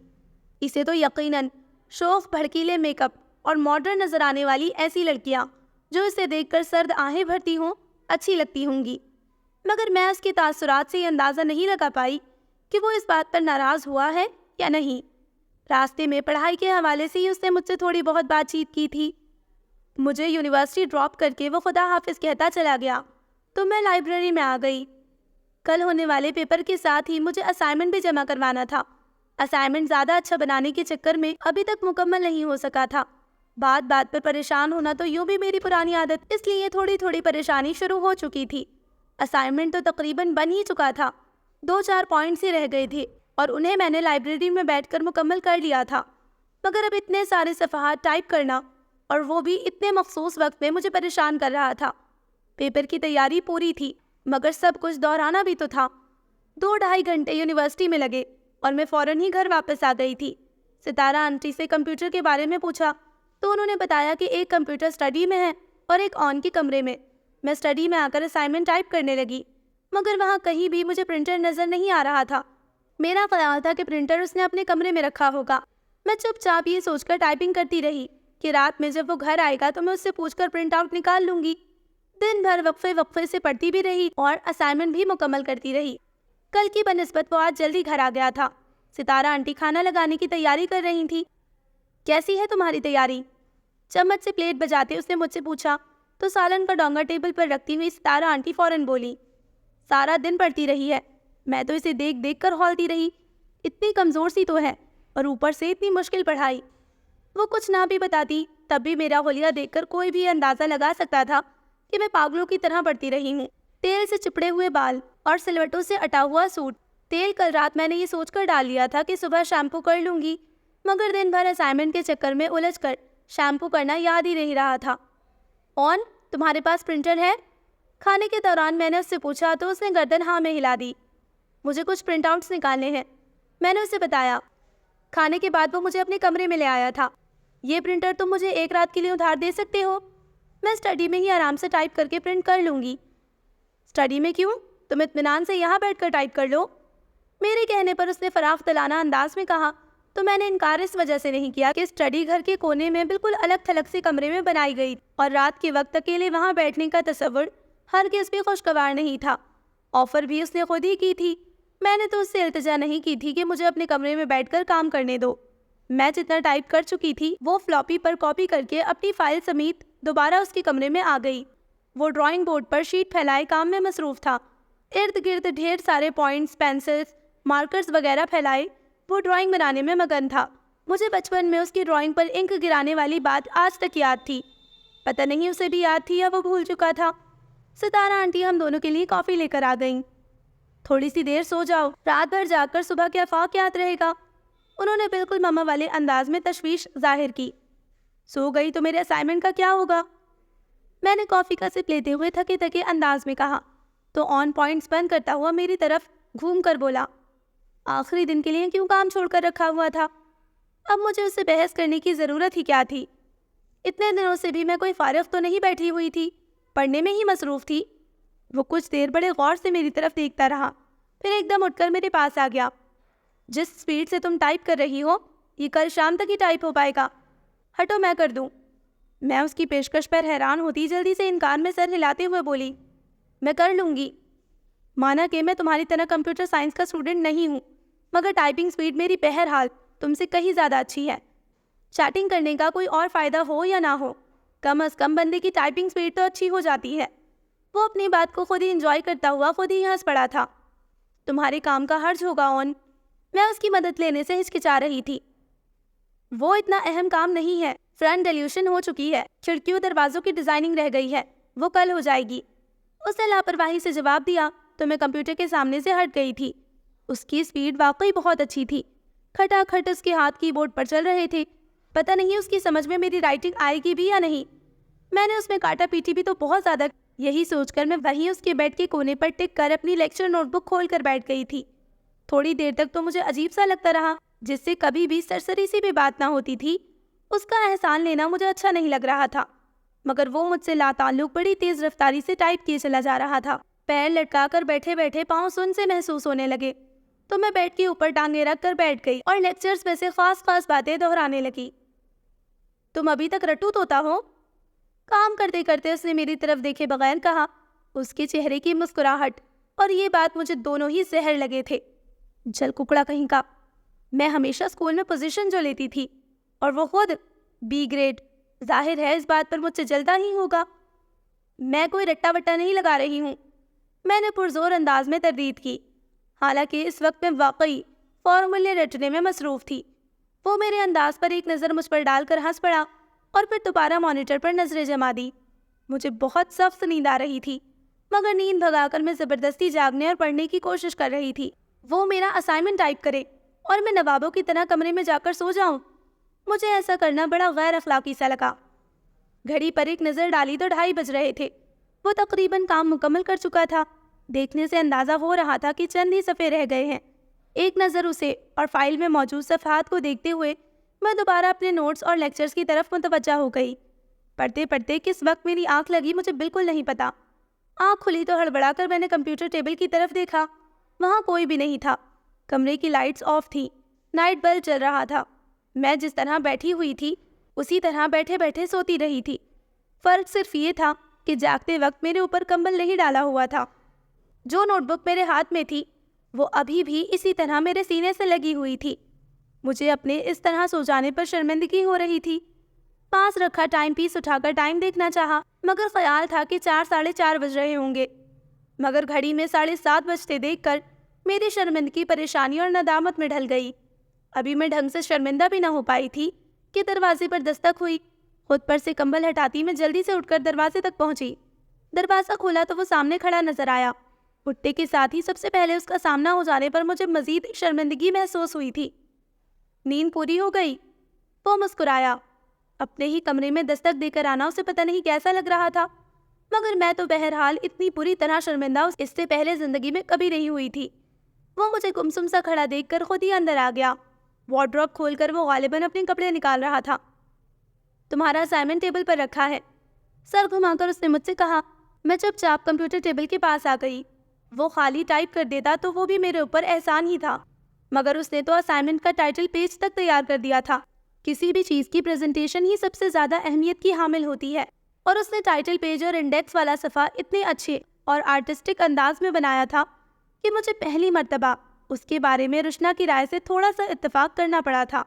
اسے تو یقیناً شوخ بھڑکیلے میک اپ اور ماڈرن نظر آنے والی ایسی لڑکیاں جو اسے دیکھ کر سرد آہیں بھرتی ہوں اچھی لگتی ہوں گی، مگر میں اس کے تاثرات سے یہ اندازہ نہیں لگا پائی کہ وہ اس بات پر ناراض ہوا ہے یا نہیں۔ راستے میں پڑھائی کے حوالے سے ہی اس نے مجھ سے تھوڑی بہت بات چیت کی تھی۔ مجھے یونیورسٹی ڈراپ کر کے وہ خدا حافظ کہتا چلا گیا تو میں لائبریری میں آ گئی۔ کل ہونے والے پیپر کے ساتھ ہی مجھے اسائنمنٹ بھی جمع کروانا تھا۔ اسائنمنٹ زیادہ اچھا بنانے کے چکر میں ابھی تک مکمل نہیں ہو سکا تھا۔ بات بات پر پریشان ہونا تو یوں بھی میری پرانی عادت، اس لیے تھوڑی تھوڑی پریشانی شروع ہو چکی تھی۔ اسائنمنٹ تو تقریباً بن ہی چکا تھا، 2-4 پوائنٹس ہی رہ گئے تھے اور انہیں میں نے لائبریری میں بیٹھ کر مکمل کر لیا تھا، مگر اب اتنے سارے صفحات ٹائپ کرنا اور وہ بھی اتنے مخصوص وقت میں مجھے پریشان کر رہا تھا۔ پیپر کی تیاری پوری تھی مگر سب کچھ دہرانا بھی تو تھا۔ 2-2.5 گھنٹے یونیورسٹی میں لگے اور میں فوراً ہی گھر واپس آ گئی تھی۔ ستارہ آنٹی سے کمپیوٹر کے بارے میں پوچھا تو انہوں نے بتایا کہ ایک کمپیوٹر اسٹڈی میں ہے اور ایک آن کے کمرے میں۔ میں اسٹڈی میں آ کر اسائنمنٹ ٹائپ کرنے لگی مگر وہاں کہیں بھی مجھے پرنٹر نظر نہیں آ رہا تھا۔ میرا خیال تھا کہ پرنٹر اس نے اپنے کمرے میں رکھا ہوگا۔ میں چپ چاپ یہ سوچ کر ٹائپنگ کرتی رہی کہ رات میں جب وہ گھر آئے گا تو میں اس سے پوچھ کر پرنٹ آؤٹ نکال لوں گی۔ دن بھر وقفے سے پڑھتی بھی رہی اور اسائنمنٹ بھی مکمل کرتی رہی۔ کل کی بنسبت وہ آج جلدی گھر آ گیا تھا۔ ستارہ آنٹی کھانا لگانے کی تیاری کر رہی تھی۔ کیسی ہے تمہاری تیاری؟ چمچ سے پلیٹ بجاتے اس نے مجھ سے پوچھا تو سالن کا ڈونگا ٹیبل پر رکھتی ہوئی ستارہ آنٹی فوراً بولی، سارا دن پڑھتی رہی ہے۔ میں تو اسے دیکھ دیکھ کر ہولتی رہی، اتنی کمزور سی تو ہے اور اوپر سے اتنی مشکل پڑھائی۔ وہ کچھ نہ بھی بتاتی تب بھی میرا حلیہ دیکھ کر کوئی بھی اندازہ لگا سکتا تھا کہ میں پاگلوں کی طرح پڑھتی رہی ہوں۔ تیل سے چپڑے ہوئے بال اور سلوٹوں سے اٹا ہوا سوٹ۔ تیل کل رات میں نے یہ سوچ کر ڈال لیا تھا کہ صبح شیمپو کر لوں گی مگر دن بھر اسائنمنٹ کے چکر میں الجھ کر شیمپو کرنا یاد ہی نہیں رہا تھا۔ اون، تمہارے پاس پرنٹر ہے؟ کھانے کے دوران میں نے اس سے پوچھا تو اس نے گردن ہاں میں ہلا دی۔ مجھے کچھ پرنٹ آؤٹس نکالنے ہیں، میں نے اسے بتایا۔ کھانے کے بعد وہ مجھے اپنے کمرے میں لے آیا تھا۔ یہ پرنٹر تم مجھے 1 رات کے لیے ادھار دے سکتے ہو؟ میں اسٹڈی میں ہی آرام سے ٹائپ کر کے پرنٹ کر لوں گی۔ اسٹڈی میں کیوں؟ تم اطمینان سے یہاں بیٹھ کر ٹائپ کر لو۔ میرے کہنے پر اس نے فراخ دلانہ انداز میں کہا تو میں نے انکار اس وجہ سے نہیں کیا کہ اسٹڈی گھر کے کونے میں بالکل الگ تھلگ سے کمرے میں بنائی گئی اور رات کے وقت اکیلے وہاں بیٹھنے کا تصور ہرگز بھی خوشگوار نہیں تھا۔ آفر بھی اس نے خود ہی کی تھی، میں نے تو اس سے التجا نہیں کی تھی کہ مجھے اپنے کمرے میں بیٹھ کر کام کرنے دو۔ میں جتنا ٹائپ کر چکی تھی وہ فلاپی پر کاپی کر کے اپنی فائل سمیت دوبارہ اس کے کمرے میں آ گئی۔ وہ ڈرائنگ بورڈ پر شیٹ پھیلائے کام میں مصروف تھا۔ ارد گرد ڈھیر سارے پوائنٹس، پینسلز، مارکرز وغیرہ پھیلائے وہ ڈرائنگ بنانے میں مگن تھا۔ مجھے بچپن میں اس کی ڈرائنگ پر انک گرانے والی بات آج تک یاد تھی۔ پتہ نہیں اسے بھی یاد تھی یا وہ بھول چکا تھا۔ ستارہ آنٹی ہم دونوں کے لیے کافی لے کر آ گئیں۔ تھوڑی سی دیر سو جاؤ، رات بھر جاگ کر صبح کیا فاق یاد رہے گا۔ انہوں نے بالکل ماما والے انداز میں تشویش ظاہر کی۔ سو گئی تو میرے اسائنمنٹ کا کیا ہوگا؟ میں نے کافی کا سپ لیتے ہوئے تھکے تھکے انداز میں کہا تو آن پوائنٹس بند کرتا ہوا میری طرف گھوم کر بولا، آخری دن کے لیے کیوں کام چھوڑ کر رکھا ہوا تھا؟ اب مجھے اس سے بحث کرنے کی ضرورت ہی کیا تھی؟ اتنے دنوں سے بھی میں کوئی فارغ تو نہیں بیٹھی ہوئی تھی، پڑھنے میں ہی مصروف تھی۔ وہ کچھ دیر بڑے غور سے میری طرف دیکھتا رہا، پھر ایک دم اٹھ کر میرے پاس آ گیا۔ جس سپیڈ سے تم ٹائپ کر رہی ہو یہ کل شام تک ہی ٹائپ ہو پائے گا۔ ہٹو میں کر دوں۔ میں اس کی پیشکش پر حیران ہوتی جلدی سے انکار میں سر ہلاتے ہوئے بولی، میں کر لوں گی۔ مانا کہ میں تمہاری طرح کمپیوٹر سائنس کا اسٹوڈنٹ نہیں ہوں مگر ٹائپنگ سپیڈ میری بہرحال تم سے کہیں زیادہ اچھی ہے۔ چیٹنگ کرنے کا کوئی اور فائدہ ہو یا نہ ہو، کم از کم بندے کی ٹائپنگ سپیڈ تو اچھی ہو جاتی ہے۔ وہ اپنی بات کو خود ہی انجوائے کرتا ہوا خود ہی ہنس پڑا تھا۔ تمہارے کام کا حرج ہوگا اون، میں اس کی مدد لینے سے ہچکچا رہی تھی۔ وہ اتنا اہم کام نہیں ہے، فرنٹ ڈیلیوشن ہو چکی ہے، کھڑکیوں دروازوں کی ڈیزائننگ رہ گئی ہے، وہ کل ہو جائے گی۔ اس نے لاپرواہی سے جواب دیا تو میں کمپیوٹر کے سامنے سے ہٹ گئی تھی۔ اس کی سپیڈ واقعی بہت اچھی تھی۔ کھٹا کھٹ اس کے ہاتھ کی بورڈ پر چل رہے تھے، پتہ نہیں اس کی سمجھ میں میری رائٹنگ آئے گی بھی یا نہیں۔ میں نے اس میں کاٹا پیٹی بھی تو بہت زیادہ، یہی سوچ کر میں وہیں اس کے بیڈ کے کونے پر ٹک کر اپنی لیکچر نوٹ بک کھول کر بیٹھ گئی تھی۔ تھوڑی دیر تک تو مجھے عجیب سا لگتا رہا، جس سے کبھی بھی سرسری سی بھی بات نہ ہوتی تھی اس کا احسان لینا مجھے اچھا نہیں لگ رہا تھا، مگر وہ مجھ سے لا تعلق بڑی تیز رفتاری سے ٹائپ کیے چلا جا رہا تھا۔ پیر لٹکا کر بیٹھے بیٹھے پاؤں سن سے محسوس ہونے لگے تو میں بیڈ کے اوپر ٹانگیں رکھ کر بیٹھ گئی اور لیکچرز میں سے خاص باتیں دہرانے لگی۔ تم ابھی تک رٹو طوطا ہو؟ کام کرتے کرتے اس نے میری طرف دیکھے بغیر کہا۔ اس کے چہرے کی مسکراہٹ اور یہ بات مجھے دونوں ہی زہر لگے تھے۔ جل ککڑا کہیں کا۔ میں ہمیشہ اسکول میں پوزیشن جو لیتی تھی اور وہ خود بی گریڈ. ظاہر ہے اس بات پر مجھ سے جلتا ہی ہوگا. میں کوئی رٹا وٹا نہیں لگا رہی ہوں. میں نے پرزور انداز میں تردید کی، حالانکہ اس وقت میں واقعی فارمولے رٹنے میں مصروف تھی. وہ میرے انداز پر ایک نظر مجھ پر ڈال کر ہنس پڑا اور پھر دوبارہ مانیٹر پر نظریں جما دی. مجھے بہت سخت نیند آ رہی تھی، مگر نیند بھگا کر میں زبردستی جاگنے اور پڑھنے کی کوشش کر رہی تھی. وہ میرا اسائنمنٹ ٹائپ کرے اور میں نوابوں کی طرح کمرے میں جا کر سو جاؤں. مجھے ایسا کرنا بڑا غیر اخلاقی سا لگا. گھڑی پر ایک نظر ڈالی تو 2:30 بج رہے تھے. وہ تقریباً کام مکمل کر چکا تھا. دیکھنے سے اندازہ ہو رہا تھا کہ چند ہی صفحے رہ گئے ہیں. ایک نظر اسے اور فائل میں موجود صفحات کو دیکھتے ہوئے میں دوبارہ اپنے نوٹس اور لیکچرز کی طرف متوجہ ہو گئی. پڑھتے پڑھتے کس وقت میری آنکھ لگی مجھے بالکل نہیں پتا. آنکھ کھلی تو ہڑبڑا کر میں نے کمپیوٹر ٹیبل کی طرف دیکھا. وہاں کوئی بھی نہیں تھا. کمرے کی لائٹس آف تھیں. نائٹ بلب چل رہا تھا. میں جس طرح بیٹھی ہوئی تھی اسی طرح بیٹھے بیٹھے سوتی رہی تھی. فرق صرف یہ تھا کہ جاگتے وقت میرے اوپر کمبل نہیں ڈالا ہوا تھا. جو نوٹ بک میرے ہاتھ میں تھی وہ ابھی بھی اسی طرح میرے سینے سے لگی ہوئی تھی. مجھے اپنے اس طرح سو جانے پر شرمندگی ہو رہی تھی. پاس رکھا ٹائم پیس اٹھا کر ٹائم دیکھنا چاہا، مگر خیال تھا کہ 4 ساڑھے 4 بج رہے ہوں گے. مگر گھڑی میں 7:30 بجتے دیکھ کر میری شرمندگی پریشانی اور ندامت میں ڈھل گئی. ابھی میں ڈھنگ سے شرمندہ بھی نہ ہو پائی تھی کہ دروازے پر دستک ہوئی. خود پر سے کمبل ہٹاتی میں جلدی سے اٹھ کر دروازے تک پہنچی. دروازہ کھولا تو وہ سامنے کھڑا نظر آیا. اٹھتے کے ساتھ ہی سب سے پہلے اس کا سامنا ہو جانے پر مجھے مزید شرمندگی محسوس ہوئی تھی. نیند پوری ہو گئی؟ وہ مسکرایا. اپنے ہی کمرے میں دستک دے کر آنا اسے پتہ نہیں کیسا لگ رہا تھا، مگر میں تو بہرحال اتنی پوری طرح شرمندہ اس سے پہلے زندگی میں کبھی نہیں ہوئی تھی. وہ مجھے گمسم سا کھڑا دیکھ کر خود ہی اندر آ گیا. وارڈروب کھول کر وہ غالباً اپنے کپڑے نکال رہا تھا. تمہارا اسائنمنٹ ٹیبل پر رکھا ہے، سر گھما کر اس نے مجھ سے کہا. میں چپ چاپ کمپیوٹر ٹیبل کے پاس آ گئی. وہ خالی ٹائپ کر دیتا تو وہ بھی میرے اوپر احسان ہی تھا، مگر اس نے تو اسائنمنٹ کا ٹائٹل پیج تک تیار کر دیا تھا. کسی بھی چیز کی پریزنٹیشن ہی سب سے زیادہ اہمیت کی حامل ہوتی ہے، اور اس نے ٹائٹل پیج اور انڈیکس والا صفحہ اتنے اچھے اور آرٹسٹک انداز میں بنایا تھا کہ مجھے پہلی مرتبہ اس کے بارے میں رشنا کی رائے سے تھوڑا سا اتفاق کرنا پڑا تھا.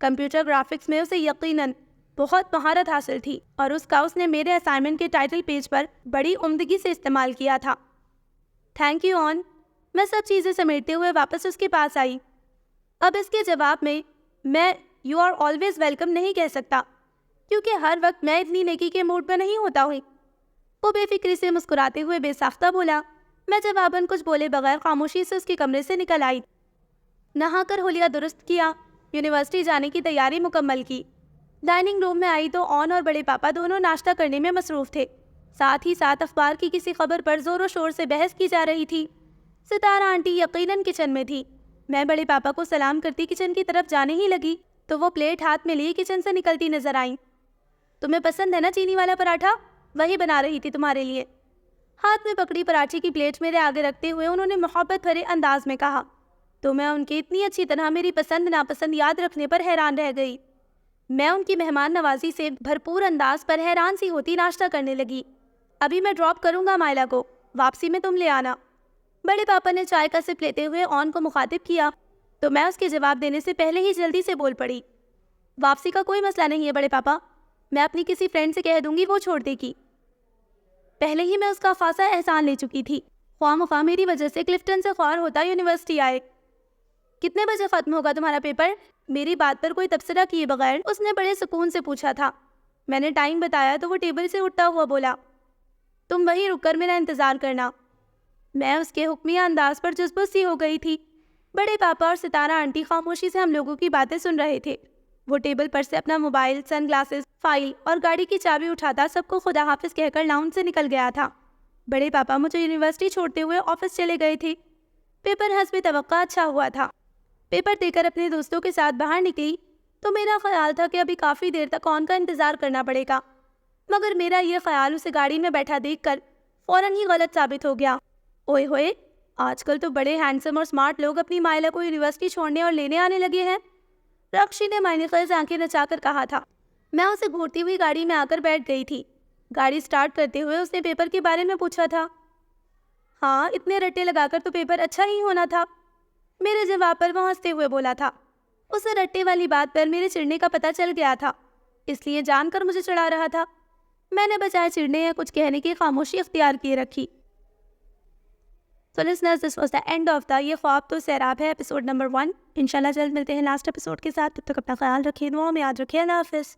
کمپیوٹر گرافکس میں اسے یقیناً بہت مہارت حاصل تھی، اور اس نے میرے اسائنمنٹ کے ٹائٹل پیج پر بڑی عمدگی سے استعمال کیا تھا. Thank you on. میں سب چیزیں سمیٹتے ہوئے واپس اس کے پاس آئی. اب اس کے جواب میں یو آر آلویز ویلکم نہیں کہہ سکتا، کیونکہ ہر وقت میں اتنی نیکی کے موڈ پر نہیں ہوتا ہوں. وہ بے فکری سے مسکراتے ہوئے بے ساختہ بولا. میں جواباً کچھ بولے بغیر خاموشی سے اس کے کمرے سے نکل آئی. نہا کر حلیہ درست کیا، یونیورسٹی جانے کی تیاری مکمل کی. ڈائننگ روم میں آئی تو آن اور بڑے پاپا دونوں ناشتہ کرنے میں مصروف تھے. ساتھ ہی ساتھ اخبار کی کسی خبر پر زور و شور سے بحث کی جا رہی تھی. ستارہ آنٹی یقیناً کچن میں تھی. میں بڑے پاپا کو سلام کرتی کچن کی طرف جانے ہی لگی تو وہ پلیٹ ہاتھ میں لیے کچن سے نکلتی نظر آئیں. تمہیں پسند ہے نا چینی والا پراٹھا؟ وہی بنا رہی تھی تمہارے لیے. ہاتھ میں پکڑی پراٹھے کی پلیٹ میرے آگے رکھتے ہوئے انہوں نے محبت بھرے انداز میں کہا. تو میں ان کے اتنی اچھی طرح میری پسند ناپسند یاد رکھنے پر حیران رہ گئی. میں ان کی مہمان نوازی سے بھرپور انداز پر حیران سی ہوتی ناشتہ کرنے لگی. ابھی میں ڈراپ کروں گا مائلہ کو، واپسی میں تم لے آنا. بڑے پاپا نے چائے کا سپ لیتے ہوئے آن کو مخاطب کیا تو میں اس کے جواب دینے سے پہلے ہی جلدی سے بول پڑی. واپسی کا کوئی مسئلہ نہیں ہے بڑے پاپا، میں اپنی کسی فرینڈ سے کہہ دوں گی وہ چھوڑ دے گی. پہلے ہی میں اس کا خاصا احسان لے چکی تھی. خواہ مخواہ میری وجہ سے کلفٹن سے خوار ہوتا یونیورسٹی آئے. کتنے بجے ختم ہوگا تمہارا پیپر؟ میری بات پر کوئی تبصرہ کیے بغیر اس نے بڑے سکون سے پوچھا تھا. میں نے ٹائم بتایا تو وہ ٹیبل سے اٹھتا ہوا بولا. تم وہیں رک کر میرا انتظار کرنا. میں اس کے حکمیہ انداز پر جذبت سی ہو گئی تھی. بڑے پاپا اور ستارہ آنٹی خاموشی سے ہم لوگوں کی باتیں سن رہے تھے. وہ ٹیبل پر سے اپنا موبائل، سن گلاسز، فائل اور گاڑی کی چابی اٹھاتا سب کو خدا حافظ کہہ کر لاؤنج سے نکل گیا تھا. بڑے پاپا مجھے یونیورسٹی چھوڑتے ہوئے آفس چلے گئے تھے. پیپر حسب توقع اچھا ہوا تھا. پیپر دے کر اپنے دوستوں کے ساتھ باہر نکلی تو میرا خیال تھا کہ ابھی کافی دیر تک آن کا انتظار کرنا پڑے گا، مگر میرا یہ خیال اسے گاڑی میں بیٹھا دیکھ کر فوراً ہی غلط ثابت ہو گیا. اوئے ہوئے، آج کل تو بڑے ہینڈسم اور سمارٹ لوگ اپنی مائلہ کو یونیورسٹی چھوڑنے اور لینے آنے لگے ہیں، رکشی نے معنی خیز آنکھیں نچا کر کہا تھا. میں اسے گھورتی ہوئی گاڑی میں آ کر بیٹھ گئی تھی. گاڑی سٹارٹ کرتے ہوئے اس نے پیپر کے بارے میں پوچھا تھا. ہاں، اتنے رٹے لگا کر تو پیپر اچھا ہی ہونا تھا. میرے جواب پر وہ ہنستے ہوئے بولا تھا. اسے رٹے والی بات پر میرے چڑھنے کا پتہ چل گیا تھا، اس لیے جان کر مجھے چڑھا رہا تھا۔ میں نے بجائے چڑھنے یا کچھ کہنے کی خاموشی اختیار کیے رکھی۔ So listeners, this was the end of the یہ خواب تو سیراب ہے ایپیسوڈ نمبر 1۔ انشاءاللہ جلد ملتے ہیں لاسٹ ایپیسوڈ کے ساتھ، تب تک اپنا خیال رکھیے، دعاؤں میں یاد رکھیے۔ اللہ حافظ۔